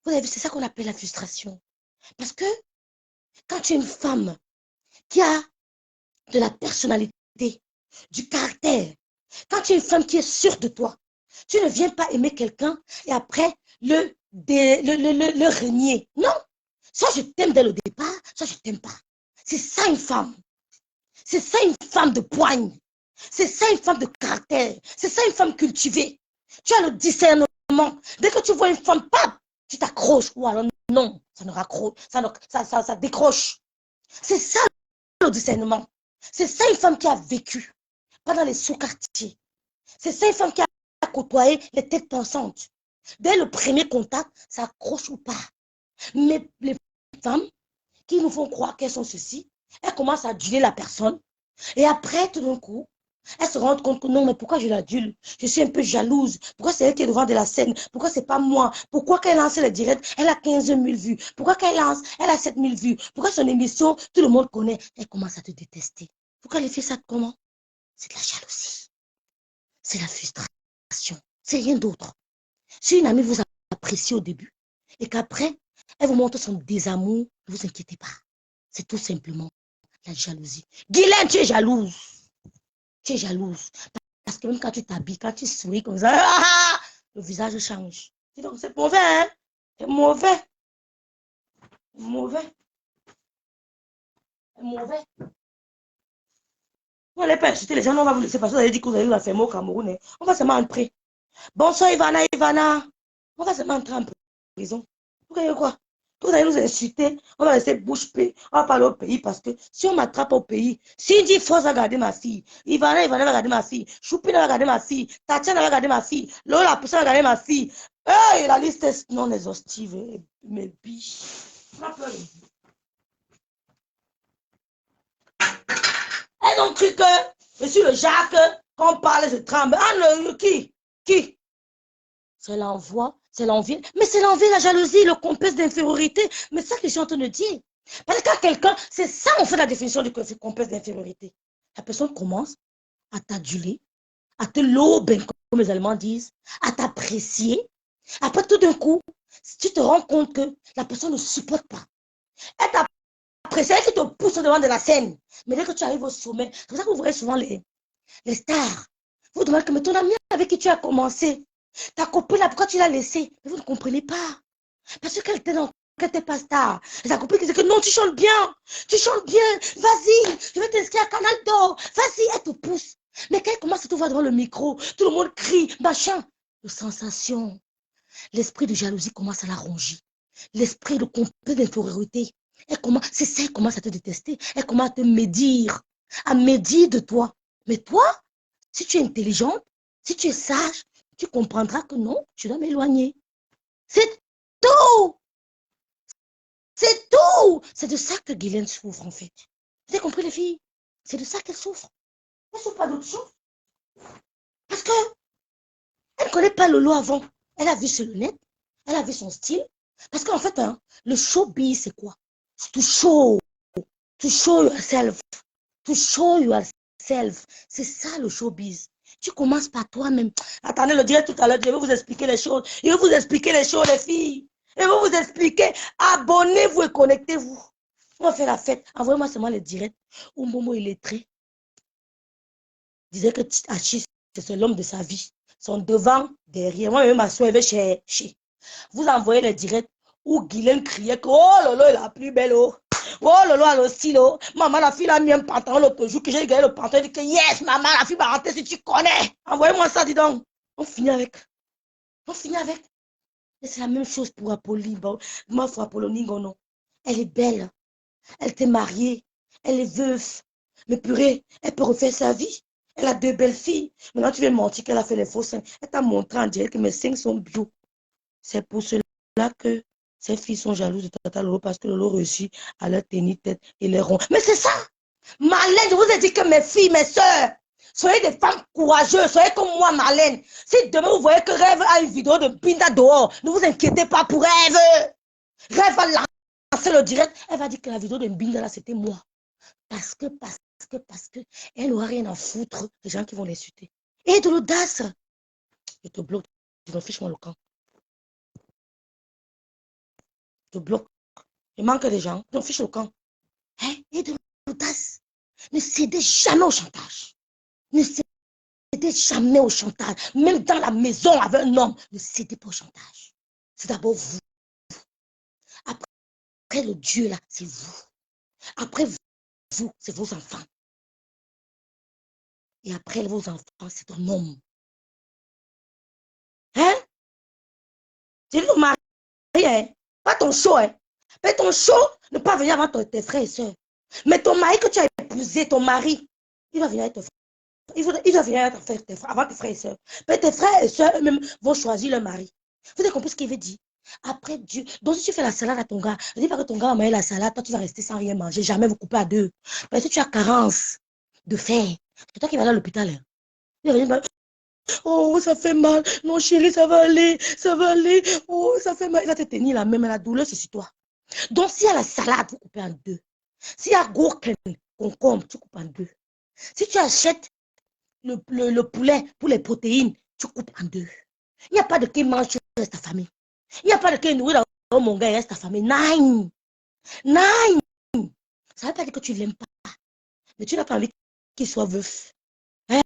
Vous avez vu, c'est ça qu'on appelle la frustration. Parce que quand tu es une femme qui a de la personnalité, du caractère, quand tu es une femme qui est sûre de toi, tu ne viens pas aimer quelqu'un et après le renier. Non. Soit je t'aime dès le départ, soit je ne t'aime pas. C'est ça une femme. C'est ça une femme de poigne. C'est ça une femme de caractère. C'est ça une femme cultivée. Tu as le discernement. Dès que tu vois une femme, pas, tu t'accroches. Ou alors non, ça ne raccroche, ça décroche. C'est ça le discernement. C'est ça une femme qui a vécu pendant les sous-quartiers. C'est ça une femme qui a côtoyé les têtes pensantes. Dès le premier contact, ça accroche ou pas. Mais les femmes qui nous font croire qu'elles sont ceci, elles commencent à aduler la personne. Et après, tout d'un coup, elles se rendent compte que non, mais pourquoi je l'adule? Je suis un peu jalouse. Pourquoi c'est elle qui est devant de la scène? Pourquoi c'est pas moi? Pourquoi qu'elle lance les directs? Elle a 15 000 vues. Pourquoi qu'elle lance? Elle a 7 000 vues. Pourquoi son émission, tout le monde connaît? Elle commence à te détester. Pourquoi elle fait ça comment? C'est de la jalousie. C'est la frustration. C'est rien d'autre. Si une amie vous apprécie au début et qu'après, elle vous montre son désamour, ne vous inquiétez pas. C'est tout simplement la jalousie. Guylaine, tu es jalouse. Tu es jalouse. Parce que même quand tu t'habilles, quand tu souris comme ça, le visage change. Donc c'est mauvais, hein? C'est mauvais. Mauvais. Mauvais. On n'allait pas insulter les gens, on va vous laisser passer. Vous avez dit que vous allez la fermer au Cameroun. Hein? On va seulement entrer. Bonsoir Ivana. On va seulement entrer en prison. Vous voyez quoi? Vous allez nous insulter, on va rester bouche bée, on va parler au pays parce que si on m'attrape au pays, si dit Force va garder ma fille, Ivana va garder ma fille, Choupina va garder ma fille, Tatiana va garder ma fille, Lola Poussa va garder ma fille. Hey, la liste est non exhaustive, mes biches. Elles ont cru que je suis le Jacques, quand on parle, je tremble. Ah, qui? Qui? C'est l'envoi, c'est l'envie. Mais c'est l'envie, la jalousie, le complexe d'infériorité. Mais c'est ça que je suis en train de dire. Parce que quand quelqu'un, c'est ça, on fait la définition du complexe d'infériorité. La personne commence à t'aduler, à te lober, comme les Allemands disent, à t'apprécier. Après, tout d'un coup, tu te rends compte que la personne ne supporte pas. Elle t'apprécie, elle te pousse devant de la scène. Mais dès que tu arrives au sommet, c'est pour ça que vous voyez souvent les stars. Vous demandez que mais ton ami avec qui tu as commencé, ta copine là, pourquoi tu l'as laissée? Mais vous ne comprenez pas. Parce qu'elle n'était pas star. Et sa copine qui disait que non, tu chantes bien, vas-y, je vais t'inscrire à Canal d'Or, vas-y, elle te pousse. Mais quand elle commence à te voir devant le micro, tout le monde crie, machin. De sensation. L'esprit de jalousie commence à la ronger. L'esprit de complexe d'infériorité. C'est ça, elle commence à te détester. Elle commence à te médire, à médire de toi. Mais toi, si tu es intelligente, si tu es sage, tu comprendras que non, je dois m'éloigner. C'est tout. C'est tout. C'est de ça que Guylaine souffre, en fait. Vous avez compris, les filles? C'est de ça qu'elle souffre. Elle ne souffre pas d'autre chose. Parce qu'elle ne connaît pas Lolo avant. Elle a vu sur le net. Elle a vu son style. Parce qu'en fait, hein, le showbiz, c'est quoi? C'est to show yourself. To show yourself. C'est ça le showbiz. Tu commences par toi-même. Attendez, le direct tout à l'heure, je vais vous expliquer les choses. Je vais vous expliquer les choses, les filles. Je vais vous expliquer. Abonnez-vous et connectez-vous. On va faire la fête. Envoyez-moi seulement les directs. Umbomo illettré disait que Achis, c'est l'homme de sa vie. Son devant, derrière. Moi-même, ma soeur, elle va chercher. Vous envoyez les directs où Guylaine criait que oh Lolo est la plus belle. Oh Lolo a le stylo. Maman, la fille a mis un pantalon l'autre jour que j'ai gagné le pantalon. Elle dit que yes, maman, la fille va rentrer si tu connais. Envoyez-moi ça, dis donc. On finit avec. Et c'est la même chose pour Apolline. Moi, pour Apolline, non. Elle est belle. Elle t'est mariée. Elle est veuve. Mais purée, elle peut refaire sa vie. Elle a 2 belles filles. Maintenant, tu viens mentir qu'elle a fait les faux seins. Elle t'a montré en direct que mes seins sont bio. C'est pour cela que ces filles sont jalouses de Tata Lolo parce que Lolo réussit à leur tenir tête et les rond. Mais c'est ça! Marlène, je vous ai dit que mes filles, mes soeurs, soyez des femmes courageuses, soyez comme moi, Marlène. Si demain vous voyez que Rêve a une vidéo de Binda dehors, ne vous inquiétez pas pour Rêve. Rêve va lancer le direct. Elle va dire que la vidéo de Binda là, c'était moi. Parce que, elle n'aura rien à foutre des gens qui vont l'insulter. Et de l'audace. Je te bloque, je m'en fiche moi le camp. Je te bloque. Il manque des gens, je m'en fiche le camp. Hein? Et de l'audace. Ne cédez jamais au chantage. Ne cédez jamais au chantage. Même dans la maison avec un homme, ne cédez pas au chantage. C'est d'abord vous. Après le Dieu là, c'est vous. Après vous, c'est vos enfants. Et après vos enfants, c'est ton homme. Hein? C'est ton mari, hein? Pas ton show, hein? Mais ton show, ne pas venir avant tes frères et soeurs. Mais ton mari que tu as épousé, ton mari, il va venir avec tes frères. Il doit venir avant tes frères et soeurs. Mais tes frères et soeurs eux-mêmes vont choisir leur mari. Vous avez compris ce qu'il veut dire? Après Dieu. Donc si tu fais la salade à ton gars, ne dis pas que ton gars va manger la salade, toi tu vas rester sans rien manger, jamais vous couper à deux. Parce que tu as carence de fer. C'est toi qui vas aller à l'hôpital. Hein. Il va venir, oh, ça fait mal. Non, chérie, ça va aller. Ça va aller. Oh, ça fait mal. Il va te tenir la même. La douleur, c'est sur toi. Donc, s'il y a la salade, vous coupez en deux. S'il y a gourken, concombre, tu coupes en deux. Si tu achètes le poulet pour les protéines, tu coupes en deux. Il n'y a pas de qui mange, tu restes ta famille. Il n'y a pas de qui nourrit dans mon gars, il reste ta famille. Nine. Ça ne veut pas dire que tu ne l'aimes pas. Mais tu n'as pas envie qu'il soit veuf. Hein?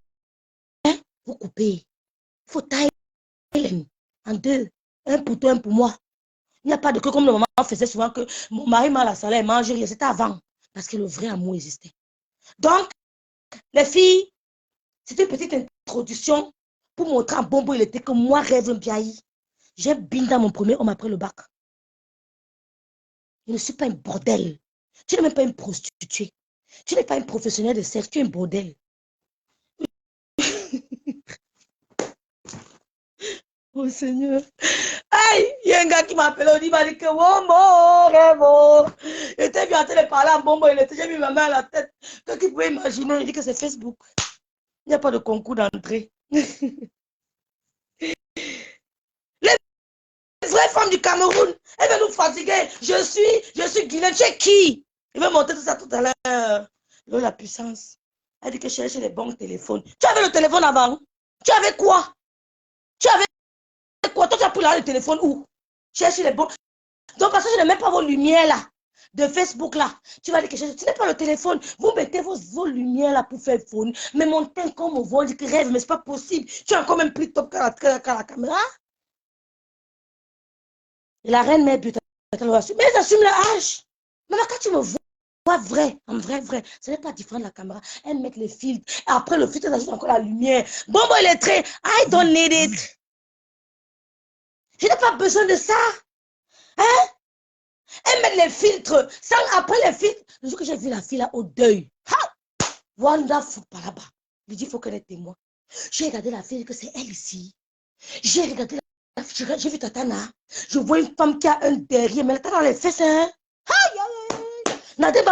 Vous coupez. Il faut tailler en deux. Un pour toi, un pour moi. Il n'y a pas de que comme le maman faisait souvent que mon mari m'a la salade, mange rien. C'était avant. Parce que le vrai amour existait. Donc, les filles, c'était une petite introduction pour montrer en bonbon il était que moi rêve un biaï. J'ai Binda mon premier homme après le bac. Je ne suis pas un bordel. Tu n'es même pas une prostituée. Tu n'es pas un professionnel de sexe, tu es un bordel. Oh Seigneur. Aïe, il y a un gars qui m'a appelé, il m'a dit que Bombo. Il était bien en train de parler à Bombo, j'ai mis ma main à la tête. Quand il pouvait imaginer, il dit que c'est Facebook. Il n'y a pas de concours d'entrée. Les vraies femmes du Cameroun, elles veulent nous fatiguer. Je suis Guylaine. Chez qui? Il va monter tout ça tout à l'heure. La puissance. Elle dit que je cherche les bons téléphones. Tu avais le téléphone avant? Tu avais quoi? Tu avais quoi? Toi, tu as pris là le téléphone où? Cherche les bons. Donc, parce que je ne mets pas vos lumières là, de Facebook là, tu vas dire que tu n'as pas le téléphone. Vous mettez vos lumières là pour faire phone. Mais mon teint comme mon vol dit que rêve, mais c'est pas possible. Tu es encore même plus top que la caméra. Et la reine met but. Mais elle assume le âge. Mais quand tu me vois vrai, en vrai, ce n'est pas différent de la caméra. Elle met les filtres. Et après le filtre, elle ajoute encore la lumière. Bon, il est très. I don't need it. Je n'ai pas besoin de ça. Hein? Elle met les filtres. Sans, après les filtres, le jour que j'ai vu la fille là au deuil. Ha! Wanda fout par là-bas. Il dit, il faut qu'elle est témoin. J'ai regardé la fille, que c'est elle ici. J'ai regardé la fille, j'ai vu Tatana. Je vois une femme qui a un derrière, mais elle est dans les fesses. Hein? Aïe, aïe, aïe. N'adèle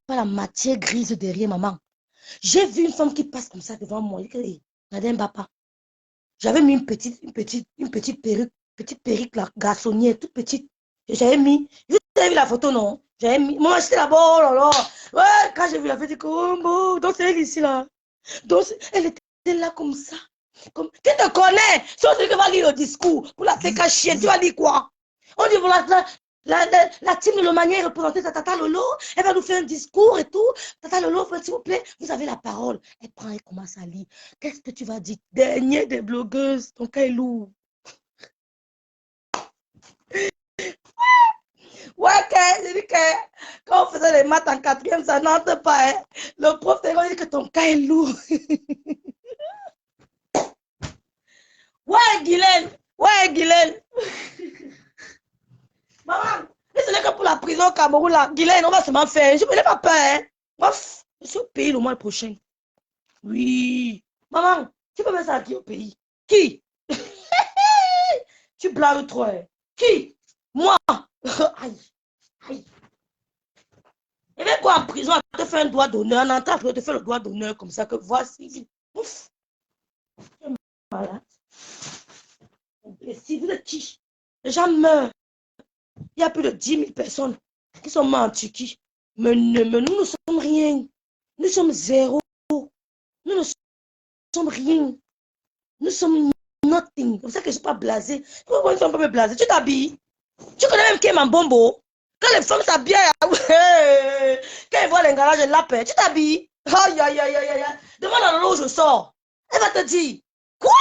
pas la matière grise derrière maman. J'ai vu une femme qui passe comme ça devant moi. N'adèle pas. J'avais mis une petite perruque là, garçonnière, toute petite. J'avais mis, vous avez vu la photo, non? J'avais mis, moi j'étais là-bas, oh là là. Ouais, quand j'ai vu la photo, oh, donc c'est elle ici là. Donc elle était là comme ça. Comme... Tu te connais? Si on dit que va lire le discours pour la TK chienne, tu vas lire quoi? On dit voilà, la team de Lomania est représentée par Tata Lolo. Elle va nous faire un discours et tout. Tata Lolo, s'il vous plaît, vous avez la parole. Elle prend, elle commence à lire. Qu'est-ce que tu vas dire? Dernier des blogueuses, ton cas est lourd. Ouais, j'ai dit que quand on faisait les maths en quatrième, ça n'entre pas. Hein. Le prof dit que ton cas est lourd. Ouais, Guylaine. Ouais, Guylaine. Maman, ce n'est que pour la prison au Cameroun, là. Guylaine, on va se m'en faire. Je n'ai pas peur. Hein. Moi, je suis au pays le mois prochain. Oui. Maman, tu peux mettre ça qui au pays? Qui? Tu blagues trop. Hein. Qui? Moi. Aïe. Aïe. Et bien quoi en prison, on te fait un doigt d'honneur, on entend après te faire le doigt d'honneur comme ça, que voici. Ouf. Tu es malade. Si vous êtes qui? Les gens meurent. Il y a plus de 10 000 personnes qui sont mortes en Turquie. Mais nous ne sommes rien. Nous sommes zéro. Nous ne sommes rien. Nous sommes nothing. C'est pour ça que je ne suis pas blasé. Pourquoi tu ne peux pas me blaser? Tu t'habilles. Tu connais même qui est ma bombo. Quand les femmes s'habillent, quand elles voient les garages, elles l'appellent. Tu t'habilles. Aïe, aïe, aïe, aïe, aïe. Demande à l'eau où je sors. Elle va te dire, quoi?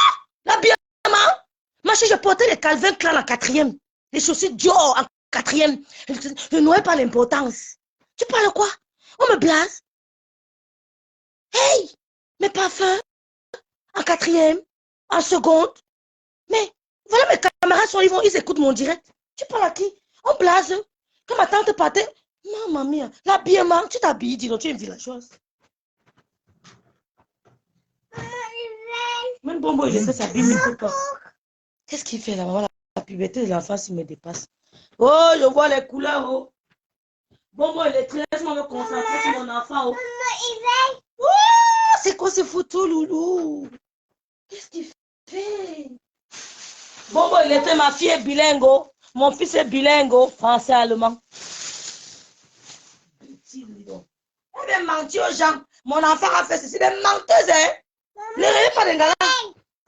L'habillement? Moi, si je portais les Calvin Klein en quatrième, les chaussures Dior en quatrième, je n'aurais pas l'importance. Tu parles quoi? On me blase. Hey, mes parfums en quatrième, en seconde. Mais voilà, mes camarades sont, ils écoutent mon direct. Tu parles à qui? On blase. Quand ma tante partait, maman mia, l'habillement, tu t'habilles, dis donc, tu es une villageoise. Même Bombo, il essaie de s'habiller, il ne peut pas. Qu'est-ce qu'il fait là, maman? La puberté de l'enfance, il me dépasse. Oh, je vois les couleurs, oh. Bombo, il est très, laisse-moi me concentrer sur mon enfant, oh. Oh, c'est quoi ce photo, loulou? Qu'est-ce qu'il fait? Bombo, il était ma fille est bilingue, oh. Mon fils est bilingue, oh. Français-allemand. Elle vient mentir aux gens. Mon enfant a fait ceci, des menteuses, hein. Ne regardez pas d'Engala.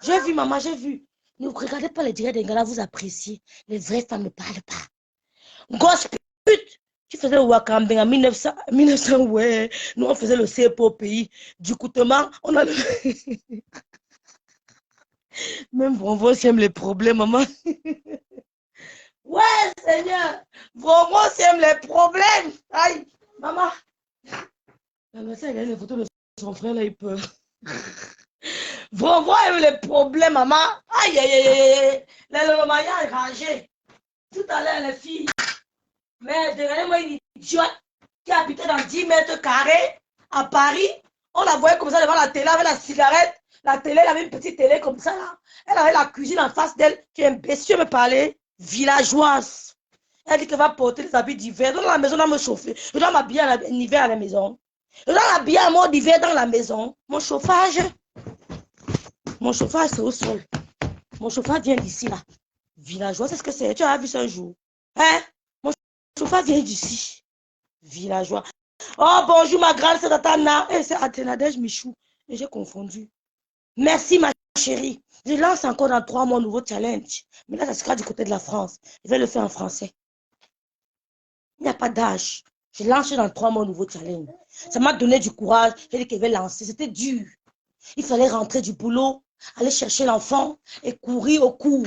J'ai vu, maman, j'ai vu. Ne regardez pas les directs d'Engala, vous appréciez. Les vraies femmes ne parlent pas. Gosse pute. Tu faisais le Wakambeng en 1900, ouais. Nous, on faisait le CEPO au pays. Du coutement, on a le... Même Bronvo, si aime les problèmes, maman. Ouais, Seigneur. Bronvo, si aime les problèmes. Aïe, maman. Maman, ça, regarde les photos de son frère, là, il peut. Bronvo aime les problèmes, maman. Aïe, aïe, aïe, aïe. Le maillot est rangé. Tout à l'heure, les filles. Mais derrière-moi, une idiote qui habitait dans 10 mètres carrés à Paris. On la voyait comme ça devant la télé avec la cigarette. La télé, elle avait une petite télé comme ça là. Elle avait la cuisine en face d'elle. Tu es imbécile, me parler. Villageoise. Elle dit qu'elle va porter des habits d'hiver. Dans la maison, on va me chauffer. Je dois m'habiller en hiver à la maison. Je dois m'habiller en mode d'hiver dans la maison. Mon chauffage, c'est au sol. Mon chauffage vient d'ici là. Villageois, c'est ce que c'est. Tu as vu ça un jour? Hein? Mon chauffage vient d'ici. Villageois. Oh, bonjour ma grande, c'est Tatana. C'est Athénadège Michou. Et j'ai confondu. Merci ma chérie. Je lance encore dans 3 mois un nouveau challenge. Mais là, ça sera du côté de la France. Je vais le faire en français. Il n'y a pas d'âge. Je lance dans 3 mois un nouveau challenge. Ça m'a donné du courage. J'ai dit qu'elle va lancer. C'était dur. Il fallait rentrer du boulot, aller chercher l'enfant et courir au cours.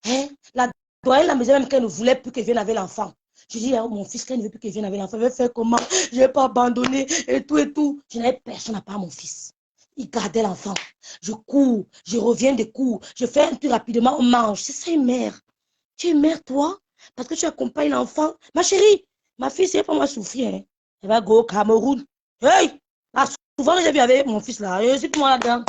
Hein? La doyenne la maison même qu'elle ne voulait plus qu'elle vienne avec l'enfant. Je dis, oh, mon fils, qu'elle ne veut plus qu'il vienne avec l'enfant. Je vais faire comment? Je ne vais pas abandonner et tout et tout. Je n'avais personne à part mon fils. Il gardait l'enfant. Je cours, je reviens des cours. Je fais un truc rapidement, on mange. C'est ça une mère. Tu es mère, toi? Parce que tu accompagnes l'enfant. Ma chérie, ma fille, c'est pas moi souffrir. Hein. Elle va go au Cameroun. Hey! Là, souvent, j'ai vu avec mon fils là. Je suis pour moi là-dedans.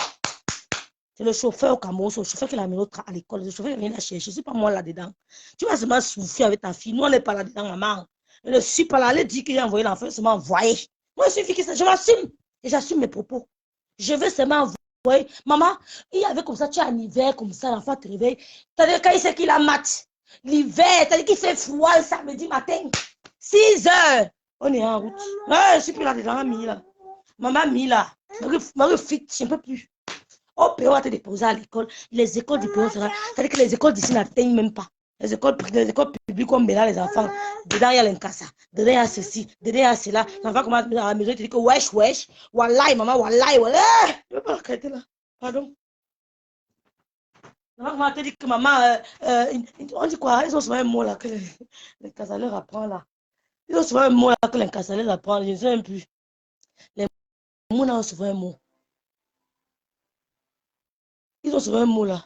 C'est le chauffeur au Cameroun, c'est le chauffeur qui l'a amené à l'école, le chauffeur qui vient la chercher, je ne suis pas moi là-dedans. Tu vas seulement souffrir avec ta fille, nous on n'est pas là-dedans, maman. Je ne suis pas là, elle dit que j'ai envoyé l'enfant, je seulement envoyé. Moi je suis fille, je m'assume et j'assume mes propos. Je veux seulement envoyer. Maman, il y avait comme ça, tu es en hiver, comme ça, l'enfant te réveille. C'est-à-dire quand il sait qu'il a mat, l'hiver, c'est-à-dire qu'il fait froid le samedi matin, 6 heures, on est en route. Ouais, je ne suis plus là-dedans, maman, là. Maman, Mila, me fit, je ne peux plus. Au Pérou, on va te déposer à l'école. Les écoles du Pérou, c'est-à-dire que les écoles d'ici n'atteignent même pas. Les écoles publiques, on met là les enfants. Dedans, il y a l'incassa. Dedans, il y a ceci. Dedans, il y a cela. L'enfant commence à la maison, il te dit que wesh, wesh. Wallahi, maman, wallahi, wallahi. Je ne peux pas arrêter là. Pardon. L'enfant commence à te dire que maman, on dit quoi? Ils ont souvent un mot là que l'incassaleur apprend là. Ils ont souvent un mot là que l'incassaleur apprend. Je ne sais même plus. Les mots là ont souvent un mot. Ils ont souvent un mot là.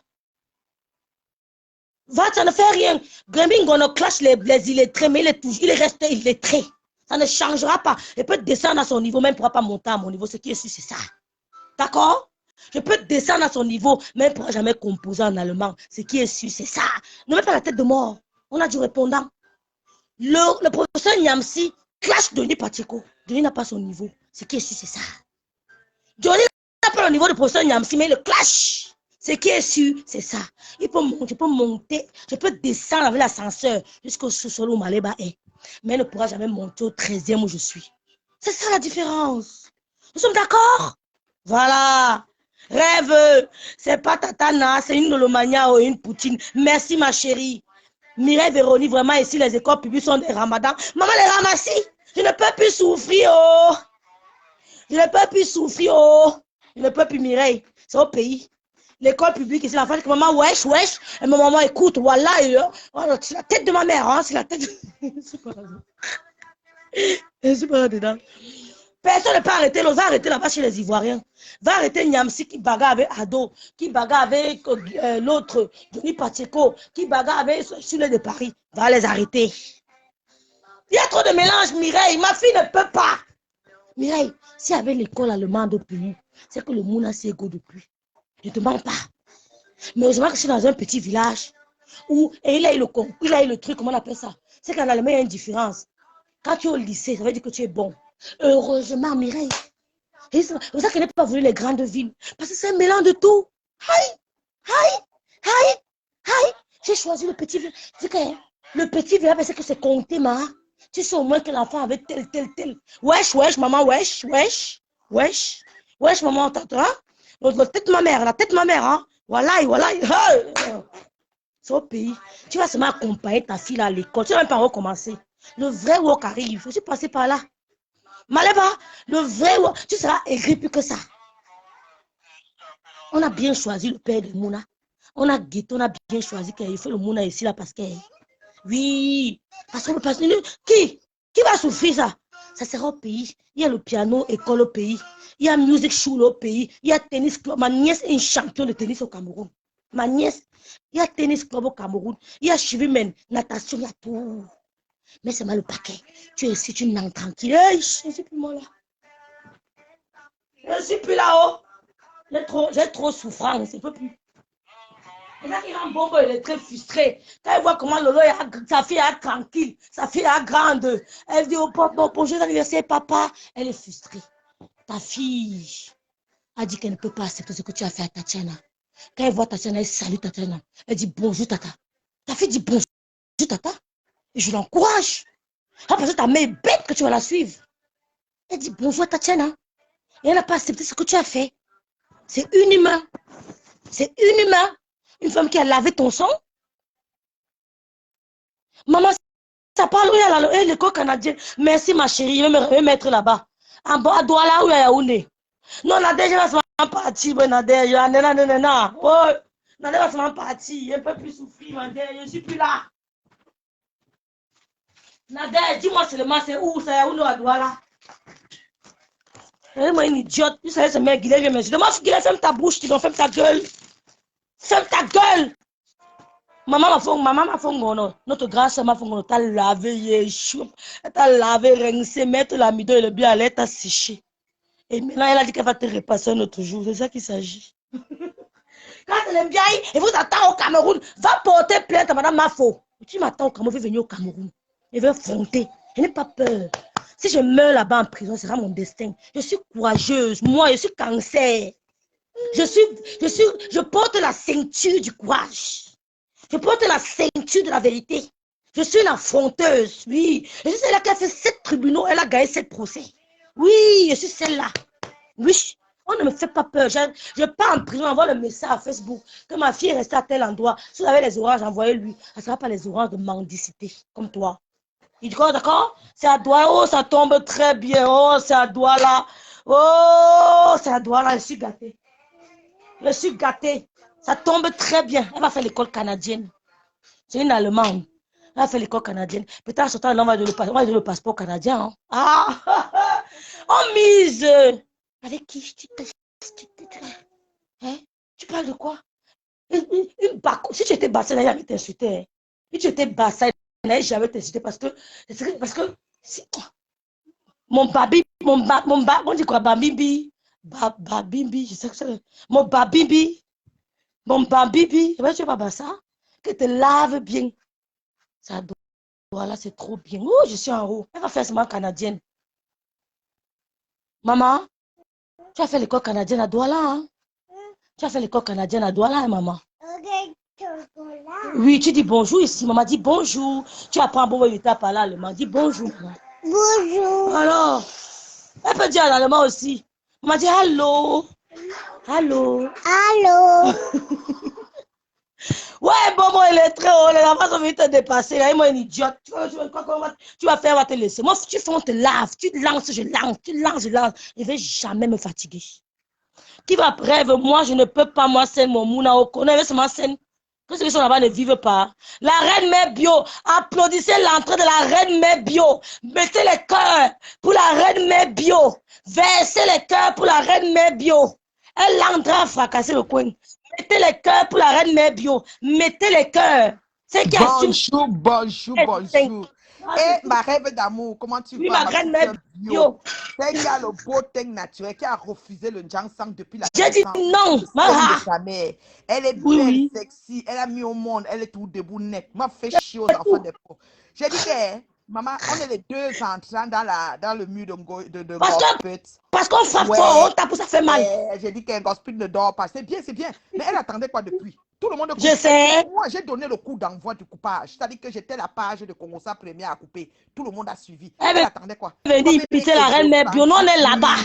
Va, ça ne fait rien. Grambing, on clash les illettrés, mais il est resté illettré. Ça ne changera pas. Je peux descendre à son niveau, même ne pourra pas monter à mon niveau. Ce qui est sûr, c'est ça. D'accord? Je peux descendre à son niveau, mais ne pourra jamais composer en allemand. Ce qui est sûr, c'est ça. Ne mets pas la tête de mort. On a du répondant. Le professeur Niamsi clash Denis Pacheco. Denis n'a pas son niveau. Ce qui est sûr, c'est ça. Denis n'a pas le niveau du professeur Niamsi, mais il le clash. Ce qui est sûr, c'est ça. Je peux monter, je peux descendre avec l'ascenseur jusqu'au sous-sol où Maleba est. Mais il ne pourra jamais monter au 13e où je suis. C'est ça la différence. Nous sommes d'accord? Voilà. Rêve, c'est pas Tatana, c'est une Nolomania ou une Poutine. Merci ma chérie. Mireille Véronique, vraiment ici les écoles publiques sont des ramadans. Maman les ramassis, je ne peux plus souffrir. Oh. Je ne peux plus souffrir. Oh. Je ne peux plus Mireille. C'est au pays. L'école publique ici, l'enfant dit que maman, wesh, wesh. Et ma maman écoute, voilà. C'est la tête de ma mère, hein, c'est la tête de... Je suis pas là-dedans. Personne ne peut arrêter, va arrêter là-bas chez les Ivoiriens. Va arrêter Niamsi qui bagarre avec Ado, qui bagarre avec l'autre, Denis Pacheco, qui bagarre avec celui de Paris. Va les arrêter. Il y a trop de mélange, Mireille. Ma fille ne peut pas. Mireille, si avec l'école allemande au pays, c'est que le monde a ses égaux depuis. Je ne te mens pas. Mais heureusement que je suis dans un petit village où il a eu le truc, comment on appelle ça? C'est qu'en Allemagne, il y a une différence. Quand tu es au lycée, ça veut dire que tu es bon. Heureusement, Mireille. C'est pour ça qu'elle n'a pas voulu les grandes villes. Parce que c'est un mélange de tout. J'ai choisi le petit village. C'est que le petit village, c'est que c'est compté, ma. Tu sais au moins que l'enfant avait tel. Wesh, wesh, maman, wesh, wesh, wesh. Wesh, maman, t'entends, hein? La tête de ma mère, hein? Voilà. C'est au pays. Tu vas seulement accompagner ta fille à l'école. Tu ne vas même pas recommencer. Le vrai work arrive. Je suis passé par là. Maleba, le vrai work, tu seras aigri plus que ça. On a bien choisi le père de Mouna. On a bien choisi qu'il fait le Mouna ici là parce que... Oui, parce que qui va souffrir ça? Ça sera au pays. Il y a le piano école au pays. Il y a music school au pays. Il y a tennis club. Ma nièce est une championne de tennis au Cameroun. Ma nièce, il y a tennis club au Cameroun, il y a cheville, natation, il y a tout. Mais c'est mal le paquet. Tu es ici, tu n'entres tranquille. Hey, je ne suis plus moi là. Je ne suis plus là-haut. J'ai trop souffrance, je ne peux plus. Et là, il a un bonbon, il est très frustré. Quand il voit comment Lolo, sa fille est tranquille, sa fille est grande, elle dit au papa, non, bonjour d'anniversaire, papa. Elle est frustrée. Ta fille a dit qu'elle ne peut pas accepter ce que tu as fait à Tatiana. Quand elle voit Tatiana, elle salue Tatiana. Elle dit bonjour, Tata. Ta fille dit bonjour, Tata. Et je l'encourage. Ah, parce que ta mère est bête que tu vas la suivre. Elle dit bonjour, Tatiana. Et elle n'a pas accepté ce que tu as fait. C'est inhumain. C'est inhumain. Une femme qui a lavé ton sang. Maman, ça parle où il y a l'école canadienne. Merci ma chérie, je vais me mettre là-bas. À Douala ou à Yaoundé. Non, Nadège va se partir, Nadège. Non. Oh, Nadège va se partir. Elle ne peut plus souffrir, Nadège. Je ne suis plus là. Nadège, dis-moi seulement, c'est où? C'est Yaoundé ou à Douala? Moi, une idiote. Tu sais, ce mec, Guillet, je me suis dit, Guillet, ferme ta bouche, tu dois ferme ta gueule. Ferme ta gueule. Maman m'a fait notre grâce m'a fait t'a lavé, Yeshua. Elle t'a lavé, rincé, mettre la midon et le bien à l'air, t'a séché. Et maintenant, elle a dit qu'elle va te repasser un autre jour. C'est ça qu'il s'agit. Quand elle aime bien, et vous attend au Cameroun, va porter plainte à Madame Mafo. Tu m'attends au Cameroun, je vais venir au Cameroun. Je vais affronter. Je n'ai pas peur. Si je meurs là-bas en prison, ce sera mon destin. Je suis courageuse. Moi, je suis cancer. Je porte la ceinture du courage. Je porte la ceinture de la vérité. Je suis une affronteuse, oui. Je suis celle-là qui a fait 7 tribunaux, elle a gagné 7 procès. Oui, je suis celle-là. Oui, on ne me fait pas peur. Je pars en prison, envoie le message à Facebook que ma fille est restée à tel endroit. Si vous avez les oranges, envoyez-lui. Ce ne sera pas les oranges de mendicité, comme toi. Il dit, d'accord? C'est à Douala. Oh, ça tombe très bien. Oh, c'est à Douala. Oh, c'est à Douala. Je suis gâtée. Je suis gâtée. Ça tombe très bien. Elle va faire l'école canadienne. C'est une Allemande. Elle va faire l'école canadienne. Peut-être en ce temps, on va donner le passeport canadien. Hein? Ah! On mise. Avec qui hein? Tu parles de quoi? Si tu étais bassin, elle avait t'insulté. Hein? Si tu étais bassin, j'avais t'insulté parce que mon babi, on dit quoi? Babimbi. Babimbi, je sais que c'est mon babimbi. Mon babibi, tu es pas ça? Que te lave bien. Ça doit là, c'est trop bien. Oh, je suis en haut. Elle va faire seulement canadienne. Maman, tu as fait l'école canadienne à Douala, hein? Tu as fait l'école canadienne à Douala, hein, maman? Oui, tu dis bonjour ici. Maman dit bonjour. Tu apprends bon vite à parler allemand. Dis bonjour, maman. Bonjour. Alors, elle peut dire en allemand aussi. Maman dit allô. Allô. Allô. Ouais, bon, il est très haut. Les enfants sont venus te dépasser. Là, moi, une idiote. Tu vas faire, on va te laisser. Moi, si tu fais, on te lave. Tu lances, je lance. Tu lances, je lance. Je ne vais jamais me fatiguer. Qui va rêve? Moi, je ne peux pas, moi, scène, mon mouna, au connaît, c'est ma scène. Que ceux qui sont là-bas ne vivent pas. La reine mère bio. Applaudissez l'entrée de la reine mère bio. Mettez les cœurs pour la reine mère bio. Versez les cœurs pour la reine mère bio. Elle l'entra à fracasser le coin. Mettez les cœurs pour la reine mère bio. Mettez les cœurs. C'est qui bonjour, bonjour, bonjour. Et ma rêve d'amour, comment tu oui, vas? ma reine mère bio. C'est qui a le beau teint naturel, qui a refusé le Jansang depuis la J'ai dit non. Elle est belle, sexy, elle a mis au monde, elle est tout debout net. M'a fait chier aux enfants des pauvres. J'ai dit que, maman, on est les deux entrants dans le mur de Gospel. Parce qu'on frappe fort, on tape, ça fait mal. J'ai dit qu'un Gospel ne dort pas. C'est bien, c'est bien. Mais elle attendait quoi depuis? Tout le monde coupe. Je sais. Moi, j'ai donné le coup d'envoi du coupage. C'est-à-dire que j'étais la page de Congosa première à couper. Tout le monde a suivi. Elle attendait quoi? C'est la reine mère bio. On est là-bas.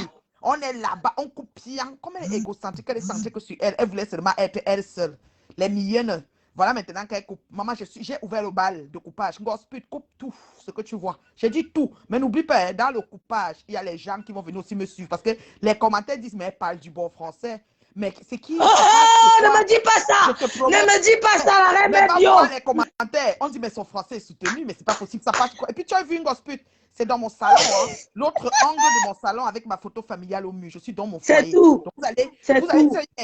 On est là-bas. On coupe bien. Comme elle est égocentrique, elle est centrée que sur elle. Elle voulait seulement être elle seule. Les miennes. Voilà maintenant qu'elle coupe. Maman, j'ai ouvert le bal de coupage. Gospel, coupe tout ce que tu vois. J'ai dit tout. Mais n'oublie pas, dans le coupage, il y a les gens qui vont venir aussi me suivre. Parce que les commentaires disent, mais elle parle du bon français. Mais c'est qui? Oh, ne me dis pas ça! Ne me dis pas ça, la reine mère bio! Les commentaires, on dit, mais son français est soutenu, mais c'est pas possible, ça passe quoi? Et puis tu as vu une gospel, c'est dans mon salon, hein? L'autre angle de mon salon avec ma photo familiale au mur. Je suis dans mon foyer. C'est tout. Donc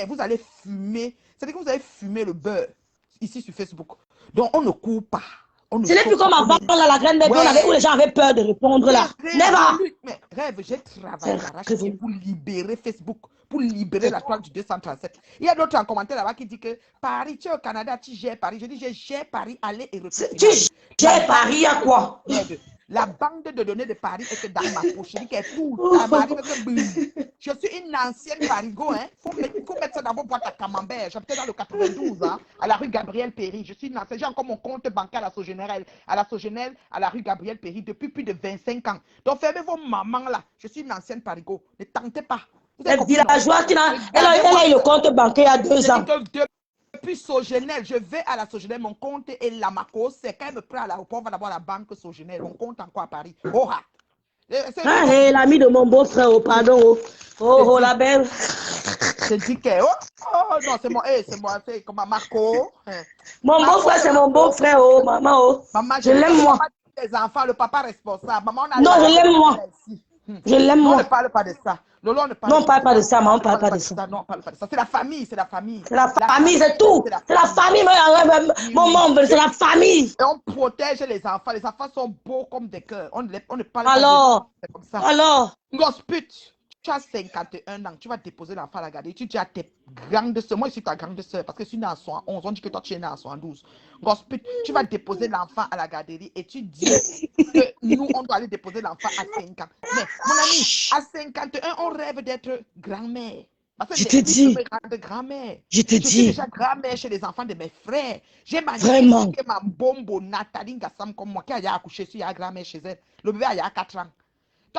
vous allez fumer C'est-à-dire que vous avez fumé le beurre ici sur Facebook. Donc, on ne court pas. Ce n'est plus comme avant, là, la grande bête, où les gens avaient peur de répondre là. Never! Mais rêve, j'ai travaillé d'arrache-pied pour libérer Facebook, pour libérer la toile du 237. Il y a d'autres en commentaire là-bas qui disent que Paris, tu es au Canada, tu gères Paris. Je dis, je gère Paris, aller et retour. Tu gères Paris à quoi? La bande de données de Paris est dans ma poche. Je dis qu'elle est tout. Ça m'arrive que je suis une ancienne Parigo. Hein. Faut mettre ça dans vos boîtes à camembert. J'habitais dans le 92, hein, à la rue Gabriel-Péry. Je suis une ancienne. J'ai encore mon compte bancaire à la Sogenelle, à la rue Gabriel-Péry, depuis plus de 25 ans. Donc, fermez vos mamans là. Je suis une ancienne Parigo. Ne tentez pas. Les villageois qui n'a. Elle a eu le compte bancaire il y a 2 ans. Depuis Sogenel, je vais à la Sogenel, mon compte est Lamaco. C'est quand elle me prend à l'aéroport, on va d'abord à la banque Sogenel. Mon compte encore à Paris. Oh, l'ami de mon beau-frère, oh, pardon. Oh, la belle. Je dis que, non, c'est moi, c'est comme Marco. Mon beau-frère, c'est mon beau-frère, oh, maman, oh. Maman, je l'aime, moi. Les enfants, le papa responsable. Maman, non, je l'aime, moi. Je l'aime, moi. On ne parle pas de ça. Non, on ne parle pas de ça, maman, on ne parle pas de ça. Non, on ne parle pas de ça. C'est la famille, c'est la famille. C'est la famille, c'est tout. C'est la famille, mon membre, c'est la famille. Et on protège les enfants. Les enfants sont beaux comme des cœurs. On ne parle pas de comme ça. Alors. Grosse pute. Tu as 51 ans, tu vas déposer l'enfant à la garderie. Tu dis à tes grandes soeurs, moi je suis ta grande soeur parce que je suis née en 71, on dit que toi tu es née en 72. Grosse pute, tu vas déposer l'enfant à la garderie et tu dis que nous on doit aller déposer l'enfant à 5 ans. Mais mon ami, à 51, on rêve d'être grand-mère. Parce que je te dis. Grand-mère. Je te dis. Je suis déjà grand-mère chez les enfants de mes frères. J'ai ma Vraiment. ma bombo Nathalie Gassam comme moi qui a accouché sur la grand-mère chez elle. Le bébé a 4 ans.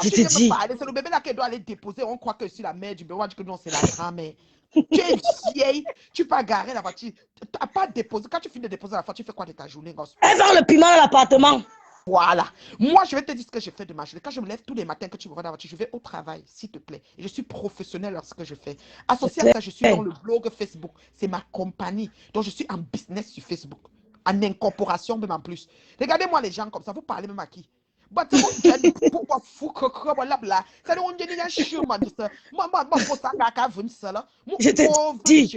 Je te dis. C'est le bébé là qui doit aller déposer. On croit que c'est la mère du bébé. On dit que non, c'est la grand-mère. Tu es vieille. Tu peux garer la voiture. Tu n'as pas déposé. Quand tu finis de déposer la voiture, tu fais quoi de ta journée? Elle vend le piment dans l'appartement. Voilà. Moi, je vais te dire ce que je fais de ma journée. Quand je me lève tous les matins, que tu me vois dans la voiture, je vais au travail, s'il te plaît. Et je suis professionnelle dans ce que je fais. Associé à ça, je suis dans le blog Facebook. C'est ma compagnie. Donc, je suis en business sur Facebook. En incorporation, même en plus. Regardez-moi les gens comme ça. Vous parlez même à qui? Moi, je suis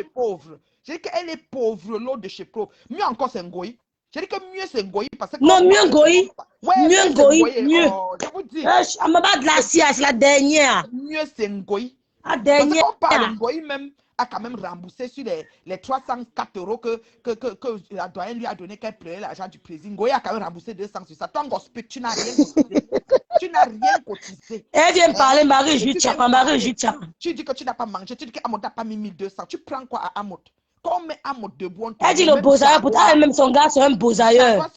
pauvre. Je dis qu'elle est pauvre, l'autre de chez pauvre. Mieux encore, c'est un goy. Je dis que mieux, c'est un goy parce que. Non, mieux goy. Mieux goy. Mieux. Je vous dis. Je me bats de la scie, c'est la dernière. Mieux, c'est un goy. La dernière. Parce qu'on parle d'un goy même. A quand même remboursé sur les 304 € que la doyenne lui a donné qu'elle prenait l'argent du président. Goya a quand même remboursé 200 sur ça. Toi, gospel, tu n'as rien cotisé. Tu n'as rien cotisé. Elle vient parler Marie-Jude Chapa. Tu dis que tu n'as pas mangé. Tu dis qu'Amot n'a pas mis 1200. Tu prends quoi à Amot? Quand on met Amot debout, elle dit le beau-ailleurs. Pourtant, elle-même, son gars, c'est un beau-ailleurs.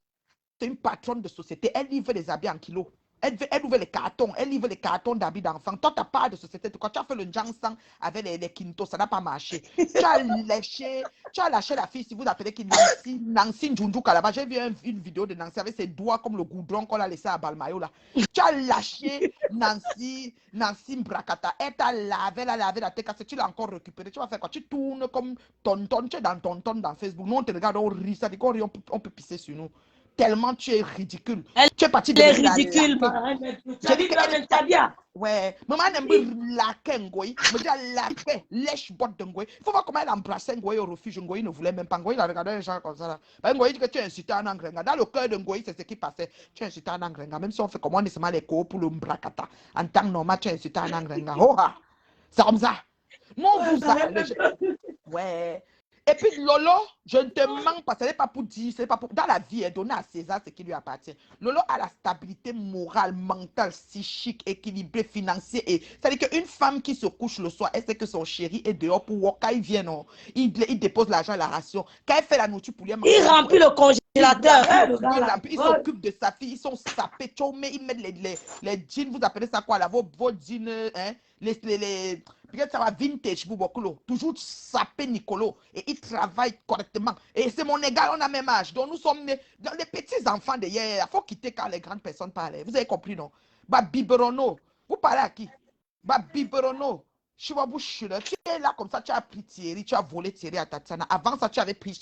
C'est une patronne de société. Elle livre les habits en kilos. Elle ouvre les cartons. Elle livre les cartons d'habits d'enfants. Toi, tu n'as pas de société. Quand tu as fait le Jansan avec les quintos, ça n'a pas marché. Tu as lâché la fille, si vous appelez qui Nancy Njunjuka là-bas. J'ai vu une vidéo de Nancy avec ses doigts comme le goudron qu'on a laissé à Balmayo là. Tu as lâché Nancy Mbrakata. Elle t'a lavé la tête. Tu l'as encore récupéré. Tu vas faire quoi? Tu tournes comme tonton. Tu es dans tonton dans Facebook. Nous, on te regarde, on rit. Ça dit qu'on rit, on peut pisser sur nous. Tellement tu es ridicule. Tu es parti de ridicule. J'ai dit qu'elle est bien. Ouais. Maman n'aime pas la Ngoï. Me dit la lèche botte de Ngoï. Il faut voir comment elle embrassait Ngoï au refuge. Ngoï ne voulait même pas. Ngoï, il a regardé les gens comme ça. Ngoï dit que tu es incité à un engrenga. Dans le cœur de Ngoï, c'est ce qui passait. Tu es incité à un engrenga. Même si on fait comment on est seulement les co pour le mbrakata. En temps normal, tu es incité à un engrenga. Oh, c'est comme ça. Non, vous allez. Ouais. Et puis Lolo, je ne te mens pas, ce n'est pas pour dire, c'est pas pour. Dans la vie, elle donne à César ce qui lui appartient. Lolo a la stabilité morale, mentale, psychique, équilibrée, financière. C'est-à-dire qu'une femme qui se couche le soir, elle sait que son chéri est dehors pour voir. Quand il vient, non, il dépose l'argent à la ration. Quand elle fait la nourriture pour lui, il remplit le congélateur. Il s'occupe de sa fille, ils sont sapés, mais ils mettent les jeans, vous appelez ça quoi là, vos jeans, hein, peut-être ça va vintage, toujours sapé Nicolo, et il travaille correctement. Et c'est mon égal, on a même âge. Donc nous sommes dans les petits enfants de hier. Il faut quitter quand les grandes personnes parlent. Vous avez compris, non? Bah, Biberono, vous parlez à qui? Bah, Biberono, tu es là comme ça, tu as pris Thierry, tu as volé Thierry à Tatiana. Avant ça, tu avais pris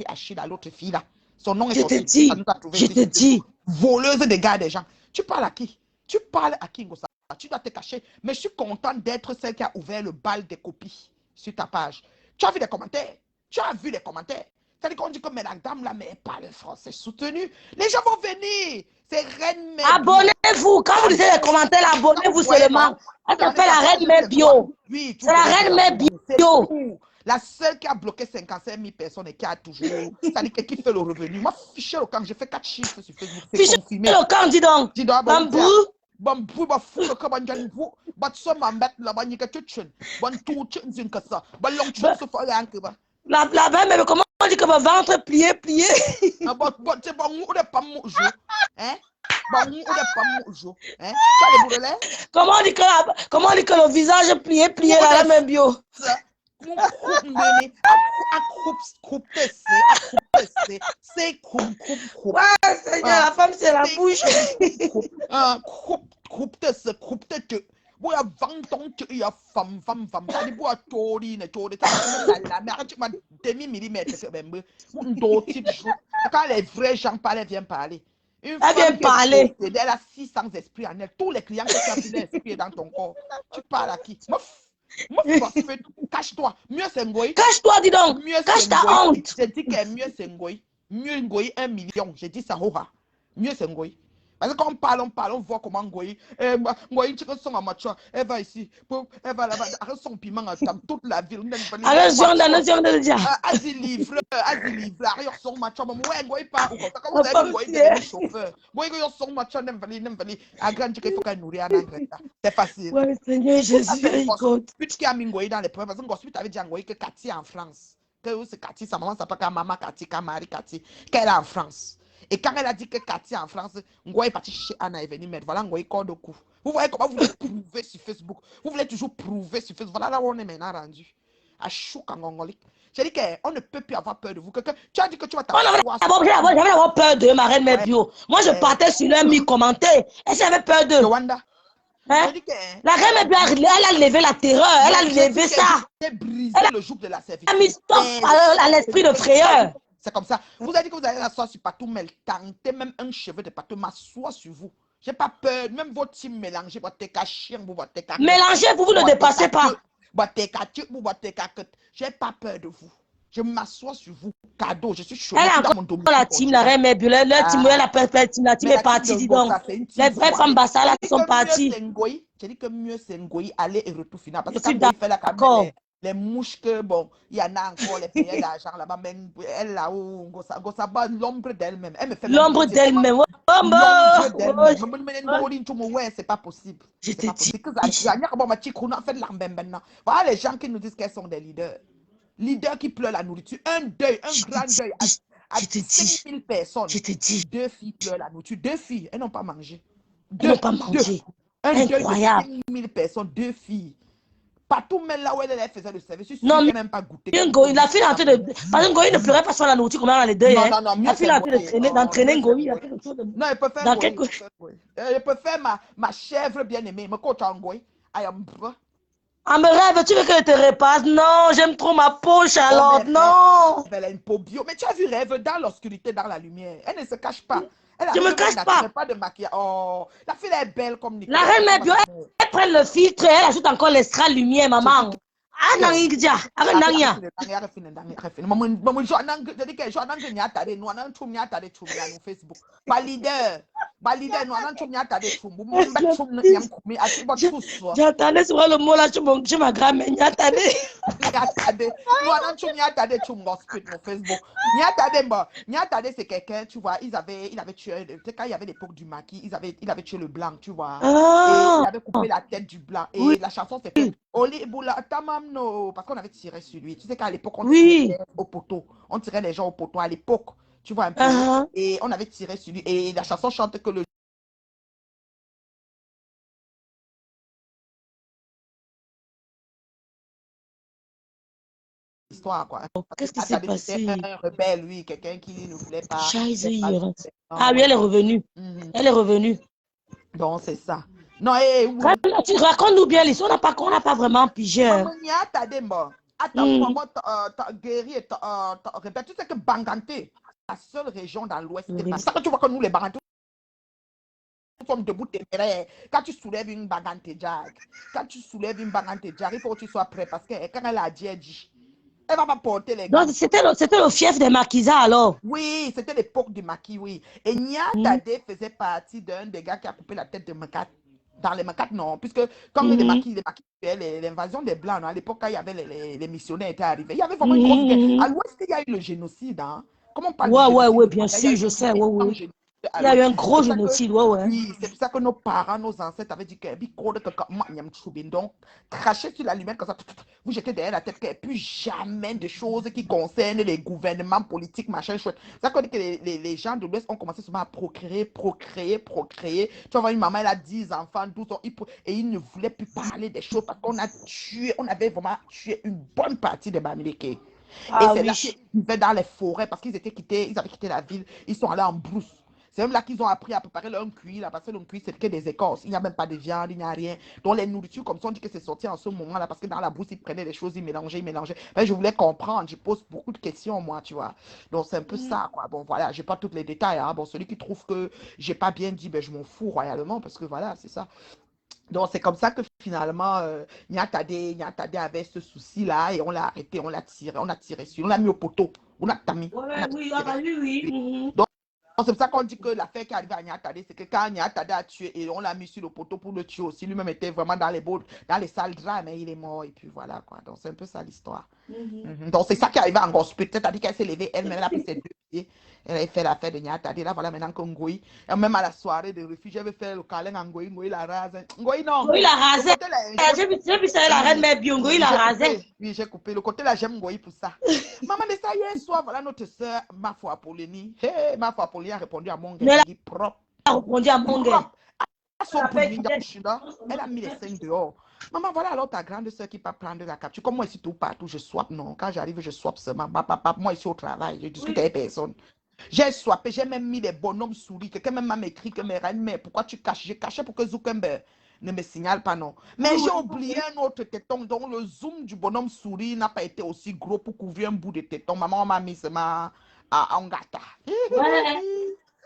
Achille à l'autre fille là. Son nom est sorti. Je te dis. Voleuse de gars des gens. Tu parles à qui? Tu parles à qui, Ngossa? Tu dois te cacher. Mais je suis contente d'être celle qui a ouvert le bal des copies sur ta page. Tu as vu des commentaires? Tu as vu les commentaires. C'est-à-dire qu'on dit que mais la dame là, mais elle parle français soutenu. Les gens vont venir. C'est Reine Mère Bio. Abonnez-vous. Quand vous lisez les commentaires, abonnez-vous seulement. Elle s'appelle la Reine Mère Bio. Oui, c'est la Reine Mère Bio. La seule qui a bloqué 55 000 personnes et qui a toujours. C'est-à-dire qui fait le revenu. Moi, fiché au camp, j'ai fait 4 chiffres sur Facebook. Fiché au camp, dis donc. Dis donc, bon fou le camp, bon so ma mettre là, bon nika chuchun. Bon tout chun que ça. Bon long chun se fait rien que ba. La mais comment on dit que mon ventre plié. Bon, c'est bon, on est pas moujo. Hein? Bon, on est pas moujo. Hein? Comment on dit que le visage plié là, la même bio. Ouais, Seigneur, la femme c'est la bouche. Boy, a vanton tu y a femme. Ça dit bois tori ne tori. La mère tu m'as demi-millimètre que même. D'autres types. Quand les vrais gens parlent, viennent parler. Une femme vient parler. Elle a 600 esprits en elle. Tous les clients qui ont l'esprit dans ton corps. Tu parles à qui? Cache-toi. Mieux c'est Ngoï. Cache-toi, dis donc. Cache ta honte. J'ai dit que mieux c'est Ngoï. Mieux Ngoï 1 million. J'ai dit ça, mieux c'est Ngoï. Parce que quand on voit comment Ngoï, tu son à match, elle va ici, elle va là-bas, avec son piment, toute la ville. Asi livre, arrière son match, ouais, Ngoï pas, comment vous avez Ngoï devenu chauffeur? Ngoï, son match, n'aime à grand, il faut qu'elle nourrit en engrais. C'est facile. Ouais, Seigneur Jésus, écoute. Puisqu'il y a mis Ngoï dans les problèmes, parce que Ngoï avait dit à Ngoï que Cathy en France, que c'est Cathy, sa maman s'appelle Maman Cathy, Marie Cathy, qu'elle est en France. Et quand elle a dit que Cathy en France, Ngoï est parti chez Anna et venu mettre. Voilà, Ngoï corps de cou. Vous voyez comment vous voulez prouver sur Facebook. Vous voulez toujours prouver sur Facebook. Voilà là où on est maintenant rendu. À chouk en gongolique. J'ai dit qu'on ne peut plus avoir peur de vous. Tu as dit que tu vas t'avoir. J'avais avoir peur de ma Reine Mère Bio. Moi, je partais sur leur mi-commentaire. Et j'avais peur de. Rwanda. Hein? La Reine Mère Bio, elle a levé la terreur. Elle a levé ça. Elle a brisé le joug de la servitude. Elle a mis stop à l'esprit de frayeur. C'est comme ça. Vous avez dit que vous allez l'asseoir sur Patou, mais tentez même un cheveu de Patou m'assoit sur vous. J'ai pas peur. Même votre team mélangé, votre chien, votre mélangez, vous ne dépassez pas. J'ai pas peur de vous. Je m'assois sur vous. Cadeau, je suis chaud. Elle a encore la team, la Reine Mère Bio. Leur team, elle a team. La team est partie, dis donc. Les vraies femmes Bassala sont parties. J'ai dit que mieux c'est Ngoï, aller et retour final. Parce que quand Ngoï fait la caméra. Les mouches que, bon, il y en a encore, les payeurs d'argent là-bas, mais elle là-haut, l'ombre d'elle-même. Elle me fait l'ombre d'elle-même. L'ombre d'elle-même. Ouais, c'est pas possible. Je te dis. Voilà les gens qui nous disent qu'elles sont des leaders. Leaders qui pleurent la nourriture. Un deuil, un grand deuil à 5 000 personnes. Je te dis. 2 filles pleurent la nourriture. 2 filles, elles n'ont pas mangé. Elles n'ont pas mangé. Un deuil de 5 000 personnes, 2 filles. Partout, mais là où elle faisait le service, non, elle n'a même pas goûté. La fille est en train de. Parce que Ngoï ne pleurait pas sur la nourriture comme dans les deux. Non, la fille est en train d'entraîner Ngoï. Non, elle peut faire Ngoï. Elle peut faire ma chèvre bien-aimée. Me coach en Ngoï. Ah, me rêve, tu veux qu'elle te repasse? Non, j'aime trop ma peau, Charlotte. Non. Elle a une peau bio. Mais tu as vu Rêve dans l'obscurité, dans la lumière. Elle ne se cache pas. Je me cache pas. Pas de maquillage. Oh, la fille est belle comme Nicole. La Reine Mère Bio, elle prend le filtre et elle ajoute encore l'extra lumière, maman. Ah, non, il dit, arrête, non, Facebook. Pas leader. J'attendais sur le mot là, chez ma grand-mère, j'attendais. C'est quelqu'un, tu vois, il avait tué, quand il y avait l'époque du maquis, il avait tué le blanc, tu vois. Ah. Et il avait coupé la tête du blanc. Et oui. La chanson s'est faite. Oli Boula Tamamno, parce qu'on avait tiré sur lui. Tu sais qu'à l'époque, on tirait au poteau. On tirait les gens au poteau à l'époque. Tu vois un peu. Et on avait tiré sur lui. Et la chanson chante que le histoire, quoi. Qu'est-ce qui s'est passé? Un rebelle, lui, quelqu'un qui ne voulait pas. Ah oui, elle est revenue. Elle est revenue. Donc, c'est ça. Non, tu racontes-nous bien l'histoire, on n'a pas vraiment pigé. Attends, guéri et répète, tu sais que Banganté, la seule région dans l'ouest, c'est ça que tu vois que nous, les Bangantés, nous sommes debout téméraires. Quand tu soulèves une Banganté jag, il faut que tu sois prêt parce que quand elle a dit, elle dit. Elle va pas porter les Donc, gants. c'était le fief des maquisards alors. Oui, c'était l'époque du maquis, oui. Et Nia Tadé faisait partie d'un des gars qui a coupé la tête de Macat. Dans les Macats, non. Puisque quand les maquis l'invasion des Blancs, non, à l'époque, quand il y avait les missionnaires étaient arrivés, il y avait vraiment une grosse guerre. À l'ouest, il y a eu le génocide. Hein. Comment on parle du génocide Ouais, au bien Rwanda, il y a sûr, eu je un sais, énorme ouais. génocide à Il y a eu l'ouest. un C'est gros pour ça que, génocide, ouais. oui, c'est pour ça que nos parents, nos ancêtres avaient dit que donc, cracher sur la lumière comme ça, vous jetez derrière la tête qu'il n'y a plus jamais de choses qui concernent les gouvernements politiques, machin, chouette. C'est ça qu'on dit que les gens de l'Ouest ont commencé souvent à procréer. Tu vas voir une maman, elle a 10 enfants, 12 ans, et ils ne voulaient plus parler des choses parce on avait vraiment tué une bonne partie des Bamileke. Et Ah c'est là oui. qu'ils vivaient dans les forêts parce qu'ils avaient quitté la ville, ils sont allés en brousse. C'est même là qu'ils ont appris à préparer leur cuit, là, parce que le cuit, c'est que des écorces. Il n'y a même pas de viande, il n'y a rien. Donc, les nourritures, comme ça, on dit que c'est sorti en ce moment-là, parce que dans la brousse, ils prenaient des choses, ils mélangeaient. Ben, je voulais comprendre, je pose beaucoup de questions, moi, tu vois. Donc, c'est un peu ça, quoi. Bon, voilà, j'ai pas tous les détails, hein. Bon, celui qui trouve que j'ai pas bien dit, ben, je m'en fous royalement, parce que voilà, c'est ça. Donc, c'est comme ça que finalement, Nyatade avait ce souci-là et on l'a arrêté, on a tiré sur, on l'a mis au poteau, on a Oui, ah tiré. bah oui. Oui. Donc, c'est pour ça qu'on dit que l'affaire qui est arrivée à Nyatade, c'est que quand Nyatade a tué et on l'a mis sur le poteau pour le tuer aussi, lui-même était vraiment dans les salles draps, mais il est mort et puis voilà quoi. Donc, c'est un peu ça l'histoire. Donc, c'est ça qui est arrivé en gospel. C'est-à-dire qu'elle s'est levée elle-même, elle a pris ses 2 pieds, elle a fait l'affaire de Nyatade. Là, voilà maintenant que Ngoï, et même à la soirée de refuge, j'avais fait le câlin à Ngoï, Ngoï la rase. Ngoï, non. Il a Le rasé. côté là, J'ai vu ça, la reine oui, mère Biongo, il oui, a j'ai rasé. coupé. Oui, j'ai coupé. Le côté là, j'aime Ngoï pour ça. Maman, mais ça, hier soir, voilà notre soeur, ma foi Apollonie. Hey, ma foi Apollonie a répondu à mon gars, Mais elle j'ai dit propre, a répondu à mon gars. propre. Son pouling, elle a mis les seins dehors. Maman, voilà alors ta grande soeur qui va prendre la capture. Comme moi ici, tout partout, je swap, non. Quand j'arrive, je swap seulement. Moi ici au travail, je discute avec personne. J'ai swappé, j'ai même mis les bonhommes souris. Quelqu'un même m'a écrit que mes reines, mais pourquoi tu caches? J'ai caché pour que Zuckerberg ne me signale pas, non. Mais j'ai oublié un autre téton, dont le zoom du bonhomme souris n'a pas été aussi gros pour couvrir un bout de téton. Maman m'a mis seulement en gâta. Ouais.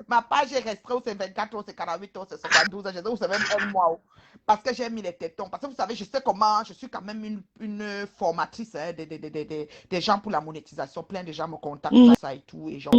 Ma page est restreinte, c'est 24 heures, c'est 48 heures, c'est 72 heures, je sais où c'est même un mois. Parce que j'ai mis les tétons. Parce que vous savez, je sais comment, je suis quand même une formatrice hein, des gens pour la monétisation. Plein de gens me contactent pour ça et tout. Et genre,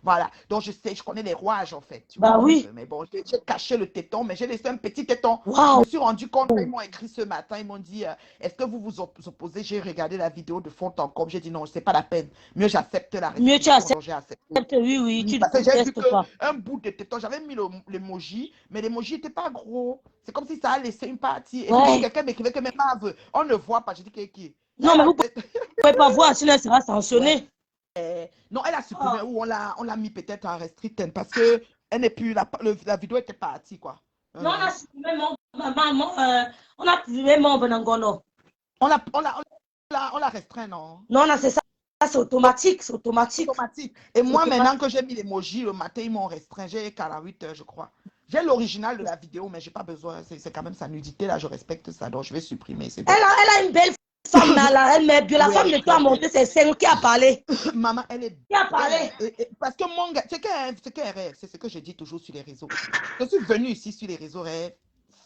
voilà. Donc, je sais, je connais les rouages, en fait. Tu vois, Bah donc, oui. mais bon, j'ai caché le téton, mais j'ai laissé un petit téton. Je me Waouh. suis rendu compte, ils m'ont écrit ce matin, ils m'ont dit, est-ce que vous vous opposez? J'ai regardé la vidéo de fond en comble. J'ai dit non, c'est pas la peine. Mieux, j'accepte la Mieux tu restriction. acceptes. Donc, j'ai accepté. Oui, Oui, tu ne parce que j'ai vu contestes pas. qu'un bout de téton, j'avais mis l'emoji, mais l'emoji n'était pas gros. C'est comme si ça a laissé une partie. Et c'est Ouais. quelqu'un m'écrivait que même on ne voit pas. J'ai dit qui? Non, mais vous ne pouvez pas voir, sinon elle sera Ouais. sanctionnée. Non, elle a supprimé Oh. ou on l'a mis peut-être en restricted parce que elle n'est plus, la vidéo était partie, quoi. Non, on a supprimé on a supprimé mon Benangono. On l'a restreint, non? Non, non, c'est ça. C'est Donc, automatique, c'est automatique. automatique. Et C'est moi, maintenant automatique. que j'ai mis l'emoji, le matin, ils m'ont restreint. J'ai 48 heures, je crois. J'ai l'original de la vidéo, mais j'ai pas besoin. C'est quand même sa nudité, là. Je respecte ça. Donc, je vais supprimer. C'est bon. Elle a une belle femme, là, elle met bien. La Oui, femme elle de est toi a très montré belle. ses seins. Qui a parlé? Maman, elle est Qui a belle. parlé? Parce que mon gars, c'est qu'un rêve. C'est ce que je dis toujours sur les réseaux. Je suis venue ici sur les réseaux rêves.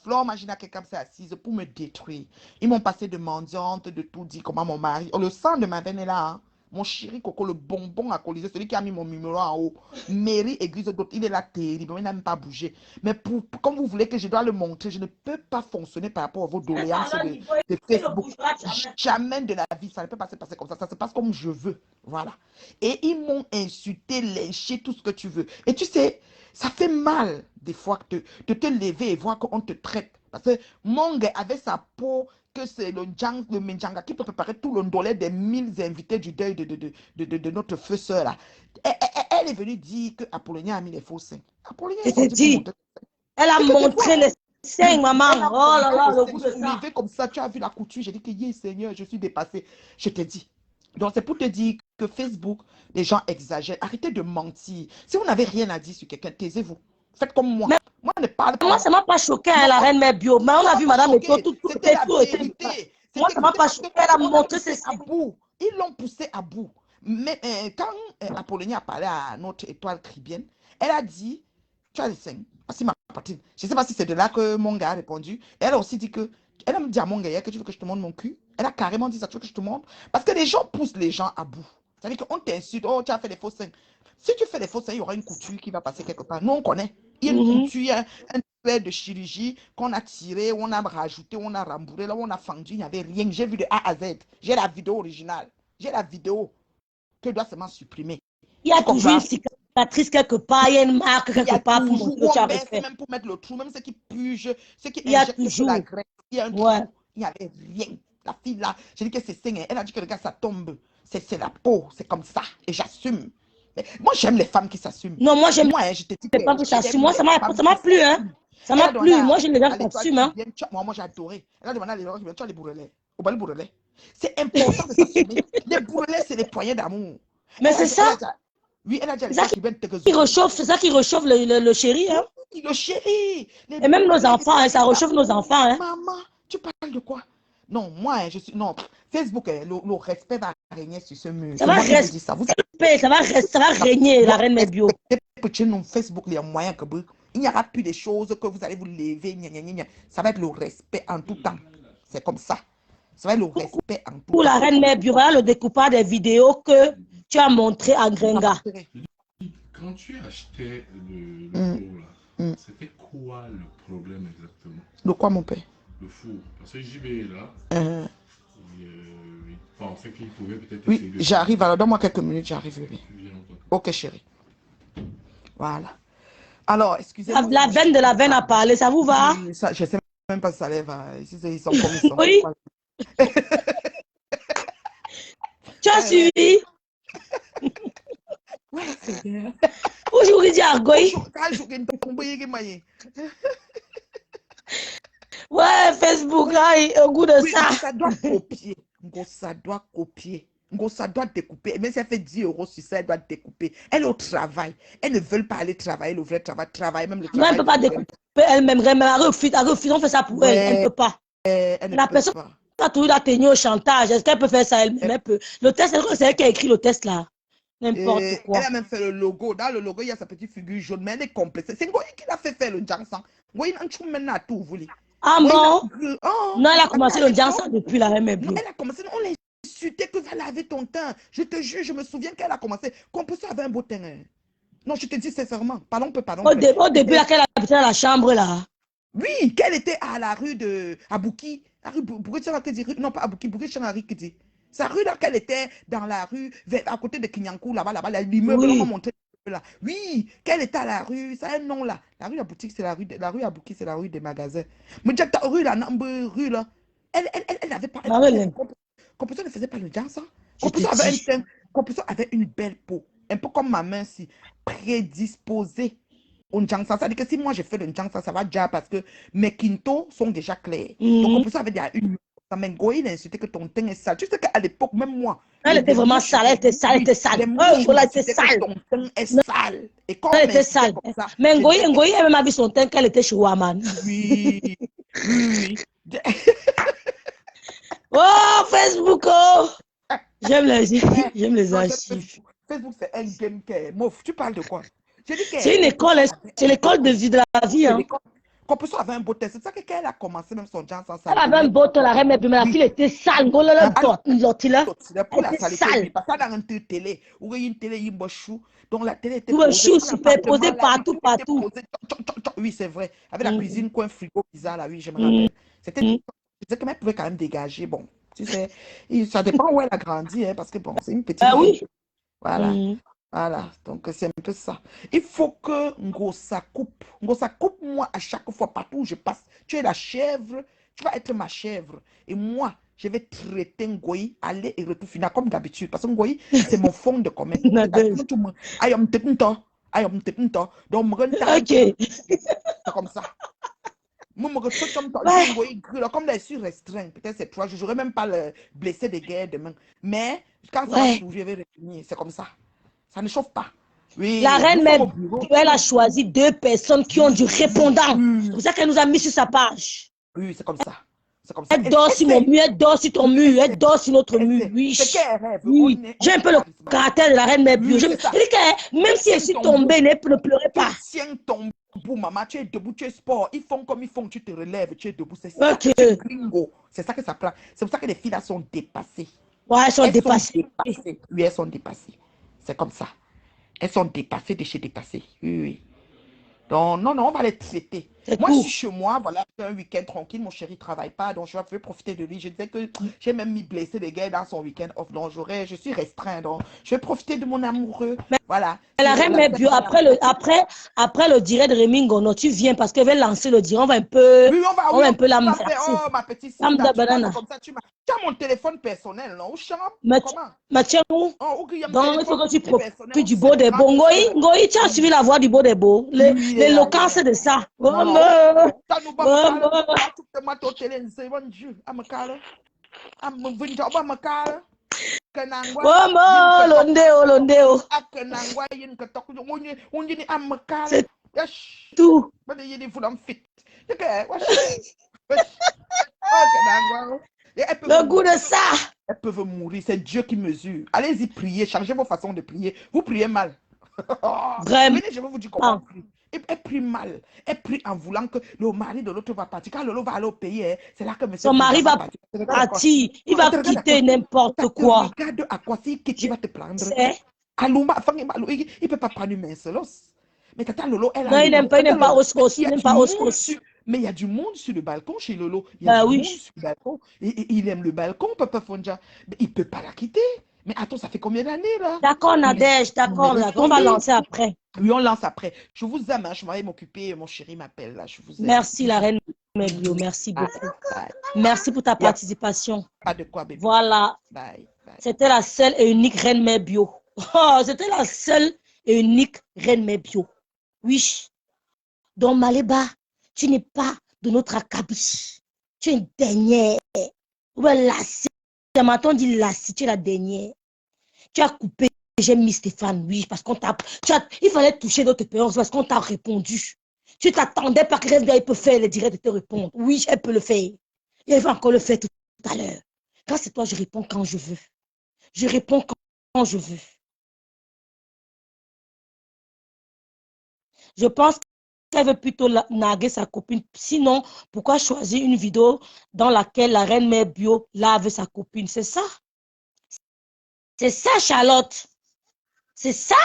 Flore Magina, quelqu'un s'est assise pour me détruire. Ils m'ont passé de mendiante, de tout dit, comment mon mari. Oh, le sang de ma veine est là. Hein. Mon chéri Coco, le bonbon alcoolisé, celui qui a mis mon numéro en haut. Mairie, église d'autres, il est là terrible, il n'a même pas bougé. Mais comme vous voulez que je dois le montrer, je ne peux pas fonctionner par rapport à vos C'est ça, doléances là, de il ne Facebook. bougera jamais. Jamais de la vie, ça ne peut pas se passer comme ça se passe comme je veux. Voilà. Et ils m'ont insulté, lynché, tout ce que tu veux. Et tu sais, ça fait mal des fois de te lever et voir qu'on te traite. Parce que Mong avait sa peau, que c'est le Menjanga qui peut préparer tout le ndolé des 1000 invités du deuil de notre feu sœur là. Elle est venue dire que Apollonia a mis les faux seins. Apollonia Je est te sorti pour dis, montrer. elle a C'est que des fois, montré les seins, elle maman. a Oh là montré là, le le sein goût de ça. soulevé comme ça. Tu as vu la couture. J'ai dit que, yeah, Seigneur, je suis dépassée. Je te dis. Donc, c'est pour te dire que Facebook, les gens exagèrent. Arrêtez de mentir. Si vous n'avez rien à dire sur quelqu'un, taisez-vous. Faites comme moi. Mais Moi, ne parle moi, pas. ça ne m'a pas choqué, hein, Non, la reine mère bio. Mais on ça a m'a vu pas Madame Eto, choqué. tout C'était la était. vérité. Moi, ça ne m'a C'était pas parce choqué. Elle a qu'on l'a montré poussé ses à seins. bout. Ils l'ont poussé à bout. Mais quand Apollonie a parlé à notre étoile cribienne, elle a dit, tu as les seins. Voici ma patine. Je ne sais pas si c'est de là que mon gars a répondu. Elle a aussi dit que Elle a dit à mon gars que tu veux que je te montre mon cul. Elle a carrément dit ça, tu veux que je te montre. Parce que les gens poussent les gens à bout. C'est-à-dire qu'on t'insulte, oh, tu as fait des faux seins. Si tu fais des faux seins, il y aura une couture qui va passer quelque part. Nous, on connaît. Il y a une couture, il y a un trait de chirurgie qu'on a tiré, on a rajouté, on a rembourré, là, on a fendu, il n'y avait rien. J'ai vu de A à Z. J'ai la vidéo originale. J'ai la vidéo que je dois seulement supprimer. Il y a toujours une cicatrice quelque part, il y a une marque quelque part pour montrer que tu as refait. Même pour mettre le trou, même ceux qui pugent, ceux qui Il y a injectent toujours. la graisse, il y a un trou. Il n'y avait rien. La fille là, j'ai dit que c'est sain. Elle a dit que regarde, ça tombe. C'est la peau, c'est comme ça. Et j'assume. Moi, j'aime les femmes qui s'assument. Non, moi, j'aime je te dis les femmes qui s'assument. Moi, ça m'a plu, hein. Ça m'a plu. Moi, j'aime les gens qui s'assument, hein. Moi, j'ai adoré. Elle a demandé à les gens qui viennent, tu as les bourrelets. Au bas, les bourrelets. C'est important de s'assumer. Les bourrelets, c'est les poignées d'amour. Mais c'est ça. Oui, elle a dit à c'est ça qui réchauffe le chéri, hein. Le chéri. Et même nos enfants, hein, ça réchauffe nos enfants, hein. Maman, tu parles de quoi? Non, moi, je suis... Non, Facebook, le respect va régner sur ce mur. Ça va rester. Ça va régner, la reine Mebio. Non, Facebook, il y a moyen que il n'y aura plus de choses que vous allez vous lever. Ça va être le respect en tout temps. C'est comme ça. Ça va être le respect en tout temps. Pour la reine Mebio, le découpage des vidéos que tu as montré en Gringa. Quand tu achetais le four, là, c'était quoi le problème exactement? De quoi, mon père? Le four. Parce que JB est là. Il pensait qu'il pouvait peut-être... Oui, j'arrive. Alors, donne-moi quelques minutes, j'arrive. Ok, chérie. Voilà. Alors, excusez-moi. La veine de la veine a parlé, ça vous va? Ça, je ne sais même pas si ça lève. Ils sont comme ils sont. Oui. Tu as suivi? Aujourd'hui, dit Argoï. Ouais, Facebook, au goût de ça. Ça doit copier. Ça doit copier. Ça doit découper. Même si elle fait 10 € sur ça, elle doit découper. Elle est au travail. Elles ne veulent pas aller travailler le vrai travail. Travailler même le travail. Non, elle ne peut pas découper elle-même. Elle refuse. On fait ça pour elle. Elle ne peut pas. La personne a toujours la tenue au chantage. Est-ce qu'elle peut faire ça elle-même? Elle peut. Le test, c'est elle qui a écrit le test là. N'importe quoi. Elle a même fait le logo. Dans le logo, il y a sa petite figure jaune, mais elle est complète. C'est Ngoyi qui l'a fait faire le Jansan. Ngoyi n'a pas maintenant à tout voulu. Ah non? Non, elle a commencé le Jansan depuis la même Elle a commencé, on l'a insulté que va laver ton teint. Je te jure, je me souviens qu'elle a commencé. Composition avait un beau teint. Non, je te dis sincèrement. Pardon, pardon. Au début, qu'elle habitait dans la chambre là. Oui, qu'elle était à la rue de Abouki. La rue non, pas Abouki, Bourguet-Chanari qui dit. Sa rue là, qu'elle était dans la rue, à côté de Kinyankou, là-bas, l'immeuble, on m'a montré là. Oui, qu'elle était à la rue, ça a un nom là. La rue de la boutique, c'est la rue Abouki, c'est la rue des magasins. Mais ta rue là, rue là, elle n'avait pas. Composition ne faisait pas le genre ça. Composition avait une belle peau, un peu comme ma main si, prédisposée. Ça veut dire que si moi je fais le njangsa, ça va déjà parce que mes quintos sont déjà clairs. Donc composition avait déjà une. Ça m'a Ngoyi d'insulter que ton teint est sale. Tu sais qu'à l'époque, même moi. Elle était vraiment sale, elle était sale, elle était sale. Elle était sale. Ton teint est sale. Et quand elle était sale. Mais Ngoyi, elle même a vu son teint qu'elle était chez Waman. Oui. Oh, Facebook, oh! J'aime les archives. Facebook, c'est un game que. Mouf, tu parles de quoi? C'est une école, c'est l'école de vie de la vie. Hein. Composition avait un beau teint. C'est ça qu'elle a commencé même son genre sans ça. Elle avait un beau teint, la reine, mais la fille était sale. Pour la sale. Parce qu'elle a une télé. Ou une télé, il me chou. Donc la télé était superposée partout. Oui, c'est vrai. Avec la cuisine, coin frigo bizarre, là, oui, je me rappelle. C'était que elle pouvait quand même dégager. Bon, tu sais, ça dépend où elle a grandi, hein, parce que bon, c'est une petite. Ah oui. Voilà. Voilà, donc c'est un peu ça. Il faut que Ngosa coupe. Ngosa coupe-moi à chaque fois, partout où je passe. Tu es la chèvre, tu vas être ma chèvre. Et moi, je vais traiter Ngoyi, aller et retour final, comme d'habitude. Parce que Ngoyi, c'est mon fond de commerce. Donc, c'est comme ça. Comme là, je suis restreint, peut-être c'est 3 jours. Je n'aurais même pas le blessé de guerre demain. Mais quand ça va bouger, je vais revenir. C'est comme ça. Ça ne chauffe pas. Oui, la reine même, elle a choisi 2 personnes qui ont du répondant. C'est pour ça qu'elle nous a mis sur sa page. Oui, c'est comme ça. C'est comme ça. Elle dort sur mon mur, elle dort sur ton mur, elle dort sur notre mur. Oui. C'est qu'elle rêve. Oui. J'ai un peu le caractère de la reine mère bio. Oui, Je c'est ça. dis que même si je suis tombée, ne pleurez pas. Tu tiens ton bout, maman, tu es debout, tu es sport. Ils font comme ils font, tu te relèves, tu es debout. C'est ça, Ok. c'est gringo. C'est ça que ça prend. C'est pour ça que les filles là sont dépassées. Ouais, elles sont dépassées. Oui, elles sont dépassées. C'est comme ça. Elles sont dépassées de chez dépassées. Oui, oui. Donc, non, on va les traiter. Moi, je suis chez moi, voilà, c'est un week-end tranquille, mon chéri ne travaille pas, donc je vais profiter de lui. Je disais que j'ai même mis blessé des gars dans son week-end off, donc je suis restreint, donc je vais profiter de mon amoureux. Voilà. La reine mère bio, après le direct de Rémi Ngono, tu viens parce qu'elle va lancer le direct, on va un peu, oui, on va un peu la faire, oh, ma petite sœur, comme ça, tu as mon téléphone personnel, non? Où comment? Mais tiens, où? Oh, Donc, il faut que tu profites du beau des beaux. Ngoï, tu as suivi la voix du beau des beaux. L'éloquence de ça. C'est tout. Le goût de ça. Elles peuvent mourir, c'est Dieu qui mesure. Allez-y, priez, changez vos façons de prier. Vous priez mal. Vraiment. Venez, je vais vous dire comment prier. Elle prie mal. Elle prie en voulant que le mari de l'autre va partir. Quand l'autre va aller au pays, c'est là que son mari va partir. Il va quitter n'importe quoi. Regarde à quoi c'est que tu vas te prendre. Il ne peut pas prendre une mince l'os. Mais tata Lolo, elle a. Non, il n'aime pas Oscos. Il n'aime pas Oscos. Mais il y a du monde sur le balcon chez Lolo. Il y a du monde sur le balcon. Et il aime le balcon, Papa Fonja. Mais il ne peut pas la quitter. Mais attends, ça fait combien d'années là? D'accord, Nadège, d'accord. On va lancer après. Oui, on lance après. Je vous aime, hein. Je vais m'occuper. Mon chéri m'appelle là. Je vous aime. Merci, la reine Mélio. Merci beaucoup. Merci pour ta participation. Pas de quoi, bébé. Voilà. Bye. C'était la seule et unique reine mère bio. Oh, c'était la seule et unique reine mère bio. Oui. Donc, Maléba, tu n'es pas de notre acabit. Tu es une dernière. Ouais, lassie. Maman dit lassie, tu es la dernière. Tu as coupé, j'ai mis Stéphane, oui, parce qu'on t'a. Il fallait toucher d'autres parents parce qu'on t'a répondu. Tu t'attendais pas que elle peut faire le direct de te répondre. Oui, elle peut le faire. Et elle va encore le faire tout à l'heure. Quand c'est toi, je réponds quand je veux. Je réponds quand je veux. Je pense qu'elle veut plutôt narguer sa copine. Sinon, pourquoi choisir une vidéo dans laquelle la reine mère bio lave sa copine? C'est ça? C'est ça, Charlotte. C'est ça.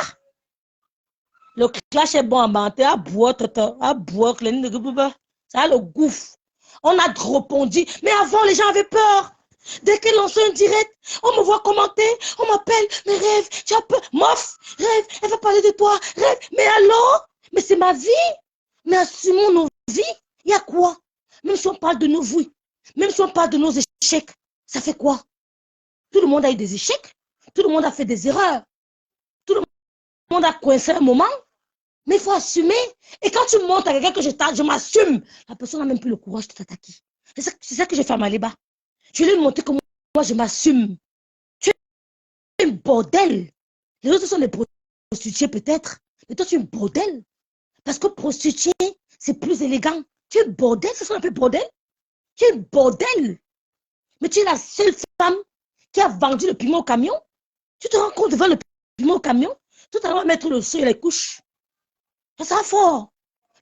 Le clash est bon en menteur. À boire, ça a le gouffre. On a répondu. Mais avant, les gens avaient peur. Dès qu'elle lance un direct, on me voit commenter, on m'appelle, mais rêve, tu as peur. Mof, rêve, elle va parler de toi. Rêve, mais alors? Mais c'est ma vie. Mais assumons nos vies. Il y a quoi? Même si on parle de nos vies, même si on parle de nos échecs, ça fait quoi? Tout le monde a eu des échecs. Tout le monde a fait des erreurs. Tout le monde a coincé un moment. Mais il faut assumer. Et quand tu montes à quelqu'un que je m'assume, la personne n'a même plus le courage de t'attaquer. C'est ça que j'ai fait à Maléba. Je lui ai montré que moi, je m'assume. Tu es un bordel. Les autres sont des prostituées peut-être. Mais toi, tu es un bordel. Parce que prostituée, c'est plus élégant. Tu es un bordel, c'est ce qu'on appelle bordel. Tu es un bordel. Mais tu es la seule femme qui a vendu le piment au camion. Tu te rends compte de vendre le piment au camion? Tout à l'heure, mettre le seau et les couches. Ça sera fort.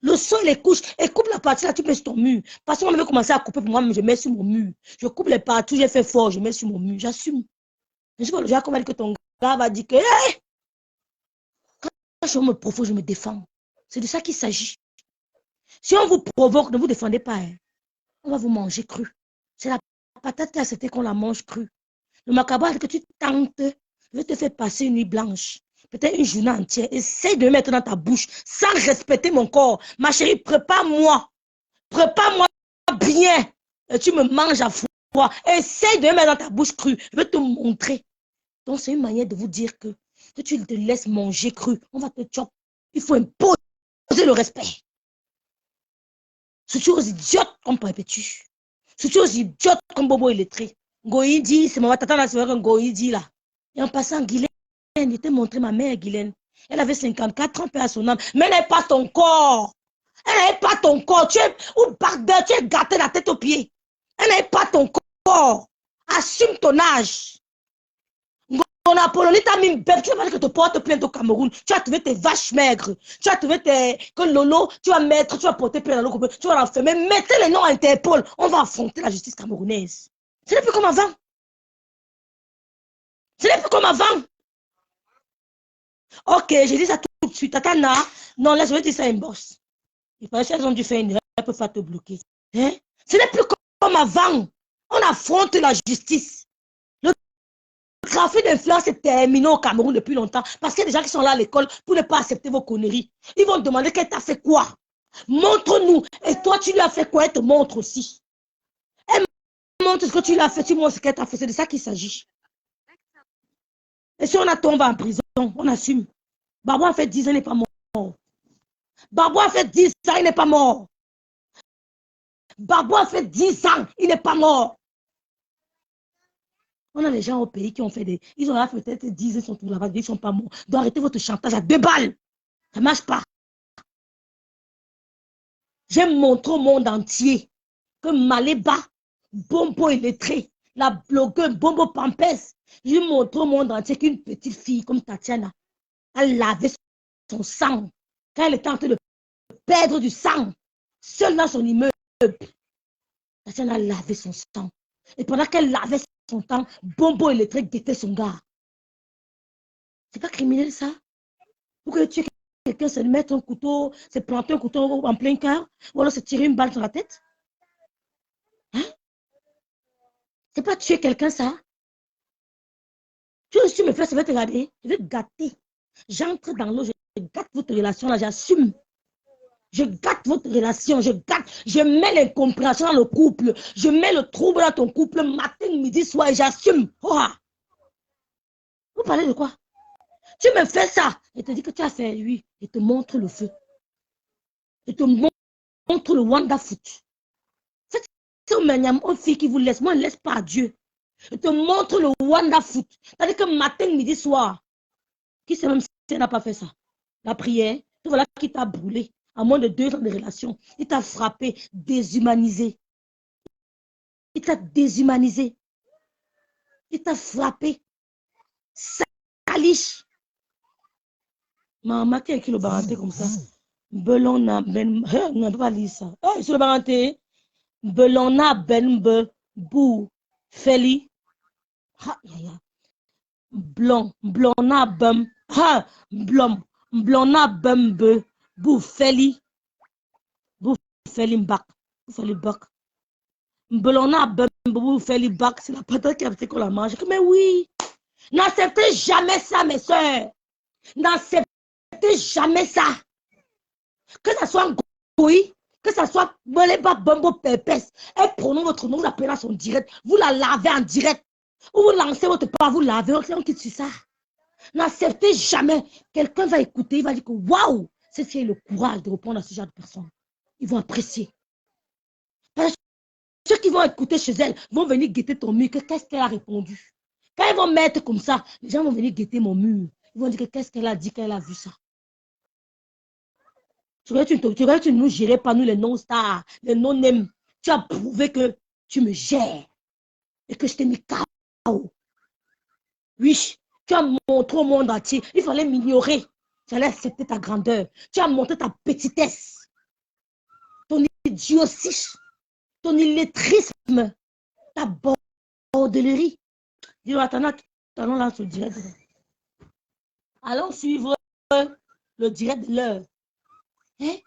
Le seau et les couches. Et coupe la partie là, tu mets sur ton mur. Parce qu'on avait commencé à couper pour moi, mais je mets sur mon mur. Je coupe les parties, j'ai fait fort, je mets sur mon mur. J'assume. Je sais pas le genre comment dire que ton gars va dire que hey! Quand je me provoque, je me défends. C'est de ça qu'il s'agit. Si on vous provoque, ne vous défendez pas. Hein. On va vous manger cru. C'est la patate à c'était qu'on la mange crue. Le macabre, c'est que tu tentes de te faire passer une nuit blanche. Peut-être une journée entière. Essaye de mettre dans ta bouche sans respecter mon corps. Ma chérie, prépare-moi. Prépare-moi bien. Et tu me manges à froid. Essaye de mettre dans ta bouche crue. Je vais te montrer. Donc, c'est une manière de vous dire que tu te laisses manger cru. On va te choper. Il faut imposer le respect. Surtout aux idiotes comme Pépétu. Surtout aux idiotes comme Bobo illettré. Goïdi, c'est ma tata là, c'est vrai que Goïdi là. Et en passant, Guylaine, je t'ai montré ma mère, Guylaine. Elle avait 54 ans, paix à son âme. Mais elle n'est pas ton corps. Elle n'est pas ton corps. Tu es ou bardeur, tu es gâté la tête aux pieds. Elle n'est pas ton corps. Assume ton âge. Ton Apollonie t'a mis une bête. Tu vas dire que tu portes plainte au Cameroun. Tu vas trouver tes vaches maigres. Tu vas trouver que Lolo, tu vas porter plainte dans l'eau. Tu vas l'enfermer. Mettez les noms à Interpol. On va affronter la justice camerounaise. Ce n'est plus comme avant. Ce n'est plus comme avant. Ok, je dis ça tout de suite. Tatana, non, là, je vais dire ça à une boss. Il paraît qu'elles ont dû faire une erreur, elles ne peuvent pas te bloquer. Hein? Ce n'est plus comme avant. On affronte la justice. Le trafic d'influence est terminé au Cameroun depuis longtemps parce qu'il y a des gens qui sont là à l'école pour ne pas accepter vos conneries. Ils vont te demander qu'elle t'a fait quoi. Montre-nous. Et toi, tu lui as fait quoi? Elle te montre aussi. Elle montre ce que tu lui as fait, tu montres ce qu'elle t'a fait. C'est de ça qu'il s'agit. Et si on a tombé en prison, on assume. Babou a fait 10 ans, il n'est pas mort. Babou a fait 10 ans, il n'est pas mort. Babou a fait 10 ans, il n'est pas mort. On a des gens au pays qui ont fait des... Ils ont là peut-être 10 ans, ils sont tous là-bas, ils ne sont pas morts. Donc arrêtez votre chantage à 2 balles. Ça ne marche pas. J'ai montré au monde entier que Maléba, Bombo illettré, la blogueuse Bombo Pampès, j'ai montré au monde entier qu'une petite fille comme Tatiana, elle lavait son sang. Quand elle était en train de perdre du sang, seule dans son immeuble, Tatiana lavait son sang. Et pendant qu'elle lavait son sang, Bombo électrique guettait son gars. C'est pas criminel ça? Pour que tu aies quelqu'un, se mettre un couteau, se planter un couteau en plein cœur, ou alors se tirer une balle sur la tête? Hein? C'est pas tuer quelqu'un ça? Tu me fais, ça va te regarder. Je vais gâter. J'entre dans l'eau, je gâte votre relation là, j'assume. Je gâte votre relation, je gâte, je mets l'incompréhension dans le couple, je mets le trouble dans ton couple matin, midi, soir et j'assume. Oh. Vous parlez de quoi? Tu me fais ça et te dis que tu as fait, oui, et te montre le feu. Et te montre le Wanda Foot. C'est aux filles qui vous laissent, moi je ne laisse pas à Dieu. Et te montre le Wanda Foot. C'est-à-dire que matin, midi, soir, qui sait même si elle n'a pas fait ça? La prière, tout voilà qui t'a brûlé. À moins de 2 ans de relation, il t'a frappé, déshumanisé. Il t'a déshumanisé. Il t'a frappé. Saliche. Maman, qui a écrit le baranté comme ça? Belona ben... On ne peut pas lire ça. Oh, sur le baranté. Belona ben bou feli. Blon. Blona bem. Ha. Blom. Blona bem bou feli. Bou feli mbak. Bou feli bak. Blona bem bou feli bak. C'est la patate qui a fait qu'on la mange. Mais oui. N'acceptez jamais ça, mes soeurs. N'acceptez jamais ça. Que ça soit Goï, que ça soit Boleba Bombo Pépès, et prenons votre nom, vous l'appelez à son direct, vous la lavez en direct, ou vous lancez votre pas, vous lavez, on quitte sur ça. N'acceptez jamais. Quelqu'un va écouter, il va dire que waouh, c'est ce qui est le courage de répondre à ce genre de personnes. Ils vont apprécier. Parce que ceux qui vont écouter chez elle vont venir guetter ton mur, qu'est-ce qu'elle a répondu. Quand ils vont mettre comme ça, les gens vont venir guetter mon mur. Ils vont dire que qu'est-ce qu'elle a dit quand elle a vu ça. Tu ne nous gérais pas, nous les non-stars, les non-name. Tu as prouvé que tu me gères et que je t'ai mis KO. Oui, tu as montré au monde entier. Il fallait m'ignorer. Tu allais accepter ta grandeur. Tu as montré ta petitesse, ton idiotie, ton illettrisme, ta bordellerie. Dis-moi, attends là sur le direct. Allons suivre le direct de l'heure. Hein?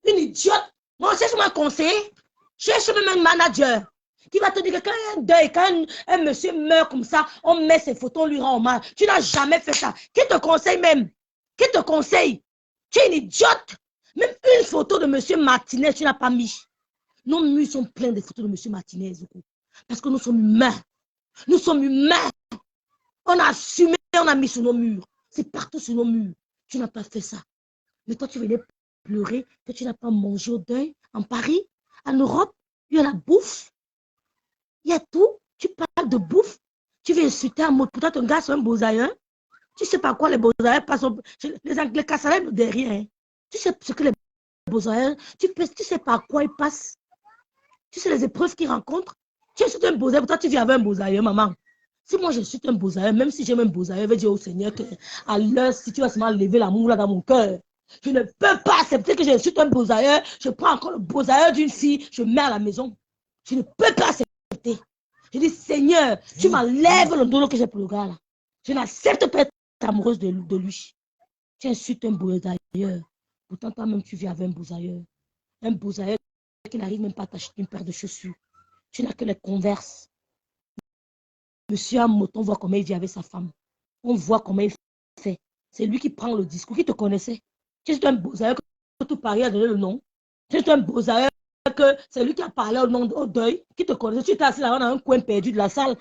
Une idiote. Moi, cherche un conseiller. Cherche même un manager qui va te dire que quand il y a un deuil, quand un monsieur meurt comme ça, on met ses photos, on lui rend hommage. Tu n'as jamais fait ça. Qui te conseille même? Qui te conseille? Tu es une idiote. Même une photo de monsieur Martinez, tu n'as pas mis. Nos murs sont pleins de photos de monsieur Martinez. Parce que nous sommes humains. Nous sommes humains. On a assumé, on a mis sur nos murs. C'est partout sur nos murs. Tu n'as pas fait ça. Mais toi, tu venais pleurer que tu n'as pas mangé au deuil en Paris, en Europe. Il y a la bouffe. Il y a tout. Tu parles de bouffe. Tu veux insulter un mot. Pourtant, ton gars, c'est un bosaïen. Tu sais pas quoi les bosaïens passent. Les cassalènes derrière. Hein. Tu sais ce que les bosaïens. Tu sais pas quoi ils passent. Tu sais les épreuves qu'ils rencontrent. Tu es un beau-aïeux, toi tu vis avec un beau-aïeux, maman. Si moi je suis un beau-aïeux, même si j'aime un beau-aïeux, je vais dire au Seigneur que à l'heure, si tu vas seulement lever l'amour là dans mon cœur, je ne peux pas accepter que je suis un beau-aïeux. Je prends encore le beau-aïeux d'une fille, je mets à la maison. Je ne peux pas accepter. Je dis, Seigneur, tu m'enlèves le dos que j'ai pour le gars là. Je n'accepte pas être amoureuse de lui. Tu insultes un beau-aïeux. Pourtant, toi-même, tu vis avec un beau-aïeux. Un beau-aïeux qui n'arrive même pas à t'acheter une paire de chaussures. Tu n'as que les Converse. Monsieur Amoto, on voit comment il vit avec sa femme. On voit comment il fait. C'est lui qui prend le discours. Qui te connaissait? Tu es un beau-aïeux que tout Paris a donné le nom. Tu es un beau-aïeux que c'est lui qui a parlé au deuil. Qui te connaissait? Tu étais assis là dans un coin perdu de la salle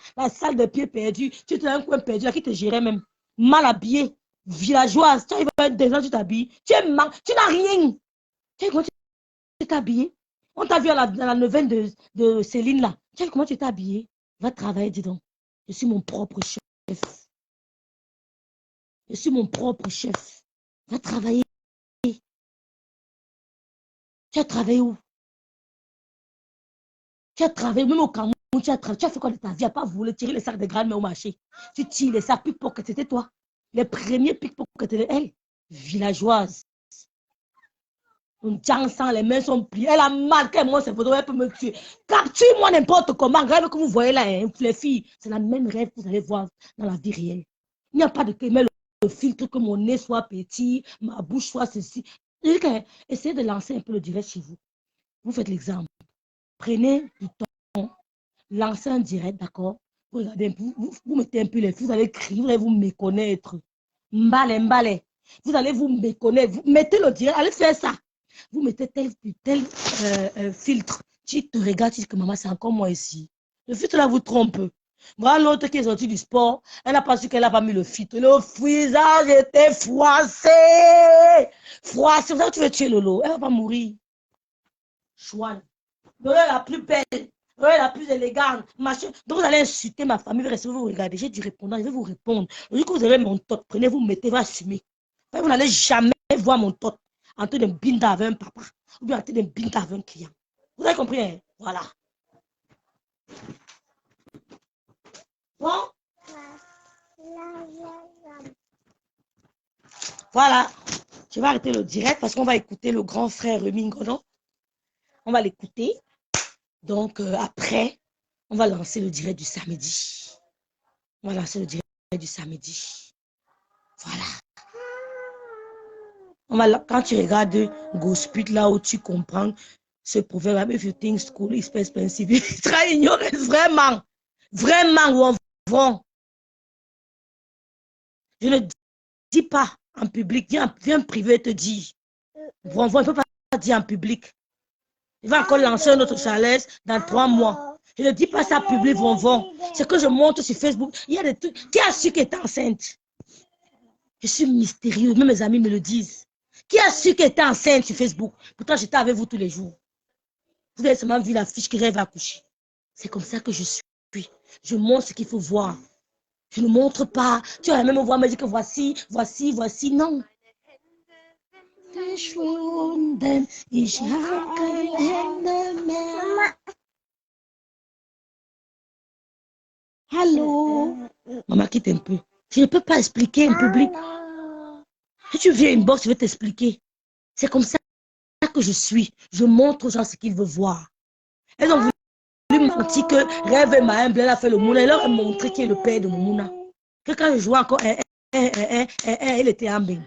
de pied perdu. Tu étais dans un coin perdu là qui te gérait même. Mal habillé, villageoise. Tu arrives à des gens, tu t'habilles. Tu es mal, tu n'as rien. Tu sais comment tu t'es habillé? On t'a vu à la neuvaine de Céline là. Tu sais comment tu t'es habillé? Va travailler, dis donc. Je suis mon propre chef. Je suis mon propre chef. Va travailler. Tu as travaillé où? Tu as travaillé, même au Cameroun, tu as fait quoi de ta vie? Tu n'as pas voulu tirer les sacs de grandes-mère au marché. Tu tires les sacs pickpocket, c'était toi. Les premiers pickpocket, c'était elle, villageoise. On tient sans, les mains sont pliées. Elle a mal, qu'elle montre ses photos, elle peut me tuer. Capture-moi n'importe comment. Rêve que vous voyez là, hein, les filles, c'est la même rêve que vous allez voir dans la vie réelle. Il n'y a pas de mais le filtre, que mon nez soit petit, ma bouche soit ceci. Essayez de lancer un peu le direct chez vous. Vous faites l'exemple. Prenez du temps, lancez un direct, d'accord? Regardez, vous mettez un peu les filles, vous allez crier, vous allez vous méconnaître. Mbale. Vous allez vous méconnaître. Vous mettez le direct, allez faire ça. Vous mettez tel filtre. Tu te regardes, tu dis que maman, c'est encore moi ici. Le filtre là vous trompe. Voilà l'autre qui est sorti du sport. Elle n'a pas su qu'elle n'a pas mis le filtre. Le visage était froissé. Froissé. C'est ça que tu veux tuer Lolo. Elle ne va pas mourir. Chouane. Lolo est la plus belle. Lolo est la plus élégante. Machin. Donc vous allez insulter ma famille. Vous regardez. J'ai dû répondre. Je vais vous répondre. Le jour que vous avez mon tot, prenez, vous mettez, vous assumez. Vous n'allez jamais voir mon tot en train de binder avec un papa ou bien en train de binder avec un client. Vous avez compris, hein? Voilà. Bon. Voilà. Je vais arrêter le direct parce qu'on va écouter le grand frère Remy Ngono. On va l'écouter. Donc, après, on va lancer le direct du samedi. On va lancer le direct du samedi. Voilà. Quand tu regardes Gospel, là où tu comprends ce proverbe, if you think school is expensive, il sera ignoré vraiment. Vraiment, je ne dis pas en public, viens privé te dire. Il ne peut pas dire en public. Il va encore lancer un autre challenge dans 3 mois. Je ne dis pas ça public, c'est que je montre sur Facebook. Il y a des trucs. Qui a su qu'elle est enceinte? Je suis mystérieuse, même mes amis me le disent. Qui a su qu'elle était enceinte sur Facebook? Pourtant, j'étais avec vous tous les jours. Vous avez seulement vu la fiche qui rêve à coucher. C'est comme ça que je suis. Je montre ce qu'il faut voir. Je ne montre pas. Tu vas même voir me dire que voici. Non. Allô? Maman, quitte un peu. Je ne peux pas expliquer en public. Si tu viens une box, je vais t'expliquer. C'est comme ça que je suis. Je montre aux gens ce qu'ils veulent voir. Elles ont voulu mentir que Rêve et Maëmble, elle a fait le mouna. Elle leur a montré qui est le père de mon mouna. Que quand je jouais encore, elle était en bain.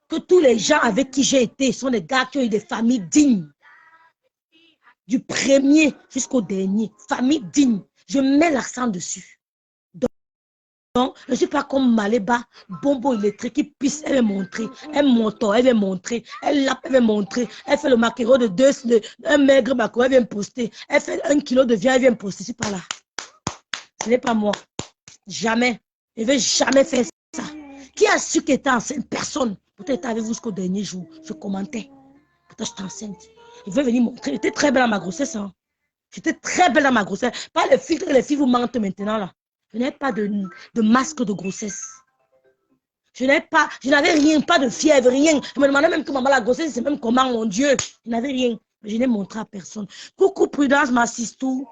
Que tous les gens avec qui j'ai été sont des gars qui ont eu des familles dignes. Du premier jusqu'au dernier. Famille digne. Je mets l'accent dessus. Donc, je ne suis pas comme Maléba, Bombo électrique qui pisse, elle va montrer. Elle monte, elle va montrer. Elle lappe, elle va montrer. Elle fait le maquereau de un maigre maquereau, elle vient me poster. Elle fait 1 kilo de viande, elle vient me poster. C'est pas là. Ce n'est pas moi. Jamais. Je ne vais jamais faire ça. Qui a su qu'elle était enceinte? Personne. Peut-être avec vous jusqu'au dernier jour. Je commentais. Peut-être j'étais enceinte. Il veut venir montrer. J'étais très belle à ma grossesse. Hein. J'étais très belle à ma grossesse. Pas le filtre, les filles vous mentent maintenant là. Je n'avais pas de masque de grossesse. Je n'avais rien, pas de fièvre, rien. Je me demandais même que maman la grossesse, c'est même comment, mon Dieu. Je n'avais rien. Je n'ai montré à personne. Coucou Prudence, ma sistou.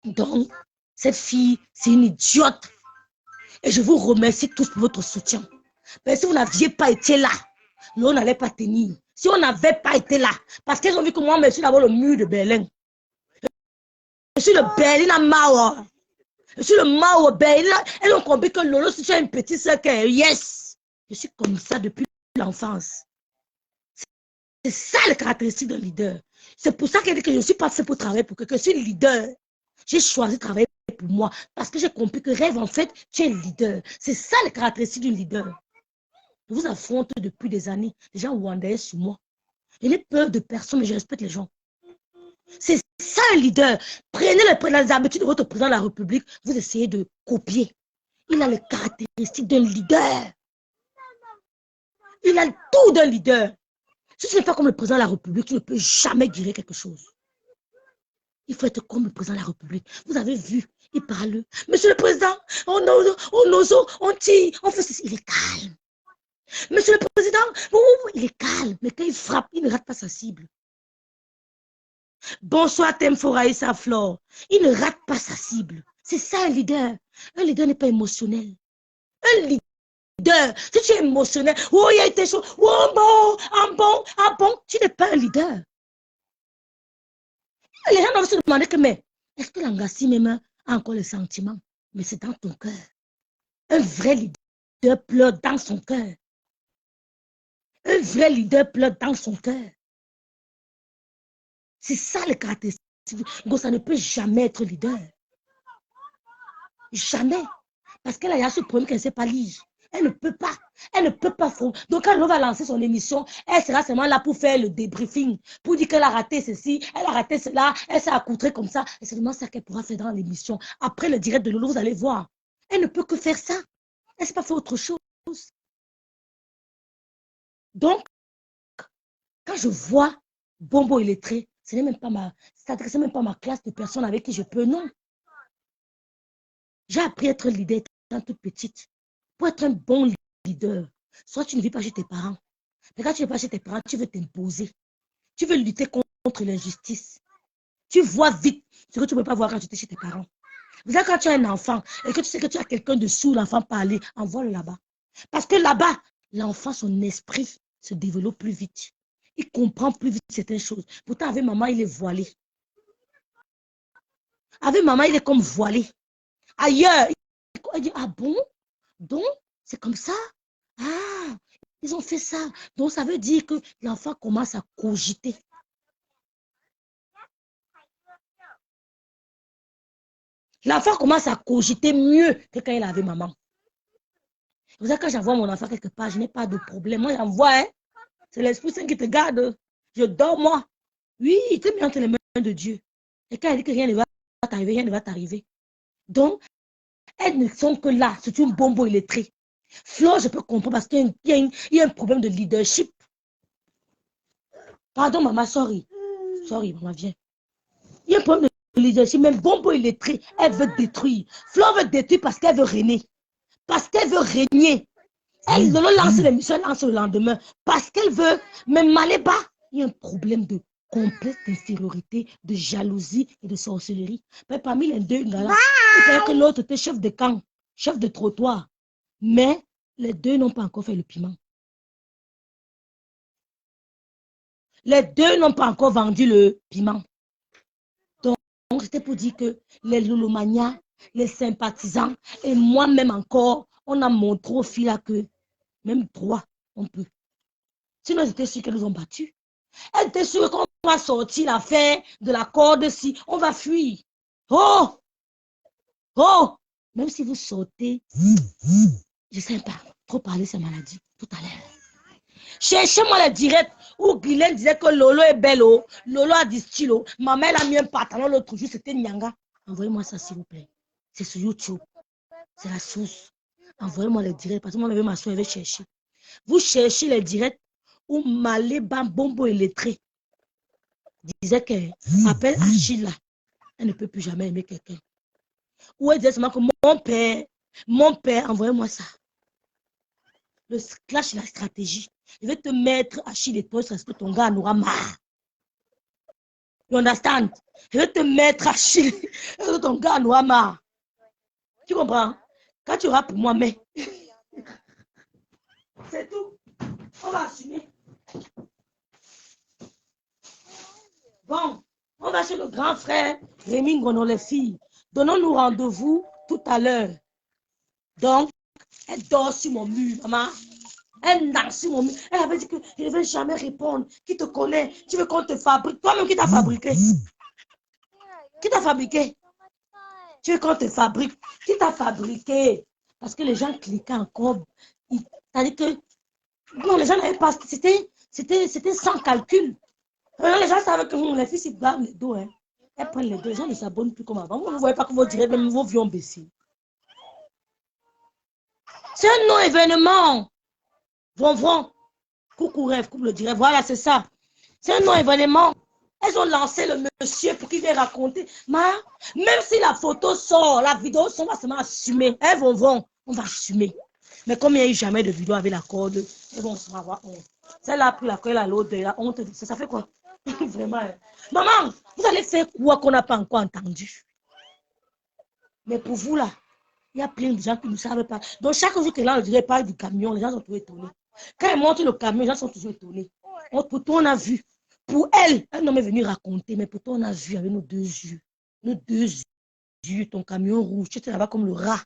Donc, cette fille, c'est une idiote. Et je vous remercie tous pour votre soutien. Mais si vous n'aviez pas été là, on n'allait pas tenir. Si on n'avait pas été là, parce qu'elles ont vu que moi, je suis d'abord le mur de Berlin. Je suis le Berlin Mauer. Je suis le Mauer Berlin. Elles ont compris que Lolo, si tu as une petite soeur, yes. Je suis comme ça depuis l'enfance. C'est ça le caractéristique d'un leader. C'est pour ça qu'elle dit que je ne suis pas fait pour travailler pour que je suis leader. J'ai choisi de travailler pour moi parce que j'ai compris que rêve, en fait, tu es leader. C'est ça le caractéristique d'un leader. Je vous affronte depuis des années. Les gens ouandaient sur moi. Je n'ai peur de personne, mais je respecte les gens. C'est ça un leader. Prenez les habitudes de votre président de la République. Vous essayez de copier. Il a les caractéristiques d'un leader. Il a tout d'un leader. Si tu n'es pas comme le président de la République, tu ne peux jamais guérir quelque chose. Il faut être comme le président de la République. Vous avez vu, il parle. Monsieur le président, on ose, on tire, on fait ceci. Il est calme. Monsieur le président, il est calme. Mais quand il frappe, il ne rate pas sa cible. Bonsoir, Temforaïsa Flore. Il ne rate pas sa cible. C'est ça un leader. Un leader n'est pas émotionnel. Un leader, si tu es émotionnel, oh, il a été chaud, oh, bon, ah bon, tu n'es pas un leader. Les gens doivent se demander que, mais, est-ce que Langassi même a encore les sentiments? Mais c'est dans ton cœur. Un vrai leader pleure dans son cœur. Un vrai leader pleure dans son cœur. C'est ça le caractéristique. Donc, ça ne peut jamais être leader. Jamais. Parce qu'elle a ce problème qu'elle ne sait pas lire. Elle ne peut pas. Elle ne peut pas. Donc, quand elle va lancer son émission, elle sera seulement là pour faire le débriefing, pour dire qu'elle a raté ceci, elle a raté cela, elle s'est accoutrée comme ça. Et c'est vraiment ça qu'elle pourra faire dans l'émission. Après le direct de Lolo, vous allez voir. Elle ne peut que faire ça. Elle ne sait pas faire autre chose. Donc, quand je vois Bombo illettré, ce n'est même pas même pas ma classe de personnes avec qui je peux, non. J'ai appris à être leader étant toute petite. Pour être un bon leader, soit tu ne vis pas chez tes parents. Mais quand tu ne vis pas chez tes parents, tu veux t'imposer. Tu veux lutter contre l'injustice. Tu vois vite ce que tu ne peux pas voir quand tu étais chez tes parents. Vous savez, quand tu as un enfant et que tu sais que tu as quelqu'un dessous, l'enfant parler, envoie-le là-bas. Parce que là-bas, l'enfant, son esprit se développe plus vite. Il comprend plus vite certaines choses. Pourtant, avec maman, il est voilé. Avec maman, il est comme voilé. Ailleurs, il dit, ah bon? Donc, c'est comme ça? Ah, ils ont fait ça. Donc, ça veut dire que l'enfant commence à cogiter. L'enfant commence à cogiter mieux que quand il avait maman. Vous savez, quand j'envoie mon enfant quelque part, je n'ai pas de problème. Moi, j'envoie, hein? C'est l'Esprit Saint qui te garde. Je dors, moi. Oui, il te met entre les mains de Dieu. Et quand il dit que rien ne va t'arriver, rien ne va t'arriver. Donc, elles ne sont que là. C'est une bombe illettrée. Flo, je peux comprendre parce qu'il y a un problème de leadership. Pardon, maman, sorry. Sorry, maman, viens. Il y a un problème de leadership. Même bombe illettrée, elle veut détruire. Flo veut détruire parce qu'elle veut régner. Parce qu'elle veut régner. Elle lance l'émission, elle lance le lendemain. Parce qu'elle veut. Mais Maléba, il y a un problème de complexe d'infériorité, de jalousie et de sorcellerie. Mais parmi les deux, là, il paraît que l'autre était chef de camp, chef de trottoir. Mais les deux n'ont pas encore fait le piment. Les deux n'ont pas encore vendu le piment. Donc, c'était pour dire que les Lolomania, les sympathisants et moi-même encore, on a montré au fil là que même trois, on peut. Sinon, j'étais sûre qu'elles nous ont battus. Elle était sûre qu'on va sortir l'affaire de la corde si on va fuir. Oh! Oh! Même si vous sortez, je ne sais pas, trop parler ces maladies tout à l'heure. Cherchez-moi le direct où Guylaine disait que Lolo est belle. Lolo a dit stylo. Ma mère a mis un pantalon l'autre jour, c'était Nyanga. Envoyez-moi ça, s'il vous plaît. C'est sur YouTube. C'est la source. Envoyez-moi les directs parce que moi, ma soeur, elle va chercher. Vous cherchez les directs où Maléba Bombo illettré disait qu'elle appelle Achille. Elle ne peut plus jamais aimer quelqu'un. Ou elle disait seulement que mon père, envoyez-moi ça. Le clash, la stratégie. Je vais te mettre à chier des toasts parce que ton gars en aura marre. You understand? Je vais te mettre à chier parce que ton gars en aura marre. Tu comprends? Quand tu auras pour moi, mais c'est tout. On va assumer. Bon, on va chez le grand frère Rémi Ngono, les filles. Donnons-nous rendez-vous tout à l'heure. Donc, elle dort sur mon mur, maman. Elle danse sur mon mur. Elle avait dit que je ne vais jamais répondre. Qui te connaît? Tu veux qu'on te fabrique? Toi-même, qui t'a fabriqué? Qui t'a fabriqué? Tu veux qu'on te fabrique? Qui t'a fabriqué? Parce que les gens cliquaient encore. C'est-à-dire que non, les gens n'avaient pas. C'était sans calcul. Les gens savaient que les filles, ils blâment les dos. Hein. Elles prennent les dos. Les gens ne s'abonnent plus comme avant. Vous ne voyez pas que vous direz même vos vies ont baissé. C'est un non-événement. Vont. Coucou rêve, coucou le dirait. Voilà, c'est ça. C'est un non-événement. Elles ont lancé le monsieur pour qu'il vienne raconter. Même si la photo sort, la vidéo sort, on va seulement assumer. Elles vont. On va assumer. Mais comme il n'y a eu jamais de vidéo avec la corde, elles vont se avoir honte. Celle-là a pris la corde à l'autre, la honte. Ça fait quoi? Vraiment. Maman, vous allez faire quoi qu'on n'a pas encore entendu? Mais pour vous, là, il y a plein de gens qui ne savent pas. Donc, chaque jour que là, on dirait pas du camion, les gens sont toujours étonnés. Quand ils montent le camion, les gens sont toujours étonnés. Pourtant, on a vu. Pour elle, un homme est venu raconter, mais pourtant, on a vu avec nos deux yeux. Nos deux yeux, ton camion rouge, tu étais là-bas comme le rat.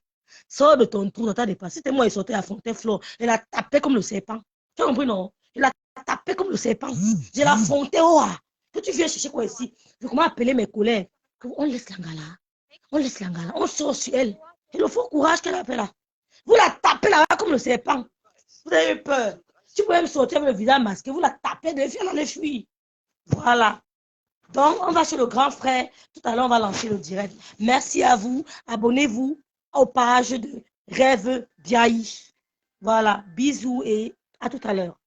Sors de ton trou, dans ta dépasse. C'était moi, il sortait à Fontainebleau. Elle a tapé comme le serpent. Tu as compris, non? Il a tapé comme le serpent. J'ai la fontaine, oh, que tu viens chercher quoi ici? Je comment appeler mes collègues. On laisse l'angala. On sort sur elle. Il le faut courage qu'elle appelle là. Vous la tapez là comme le serpent. Vous avez eu peur. Tu pouvez me sortir avec le visage masqué. Vous la tapez de filles, elle en est fui. Voilà. Donc, on va chez le grand frère. Tout à l'heure, on va lancer le direct. Merci à vous. Abonnez-vous aux pages de Rêve Diaï. Voilà. Bisous et à tout à l'heure.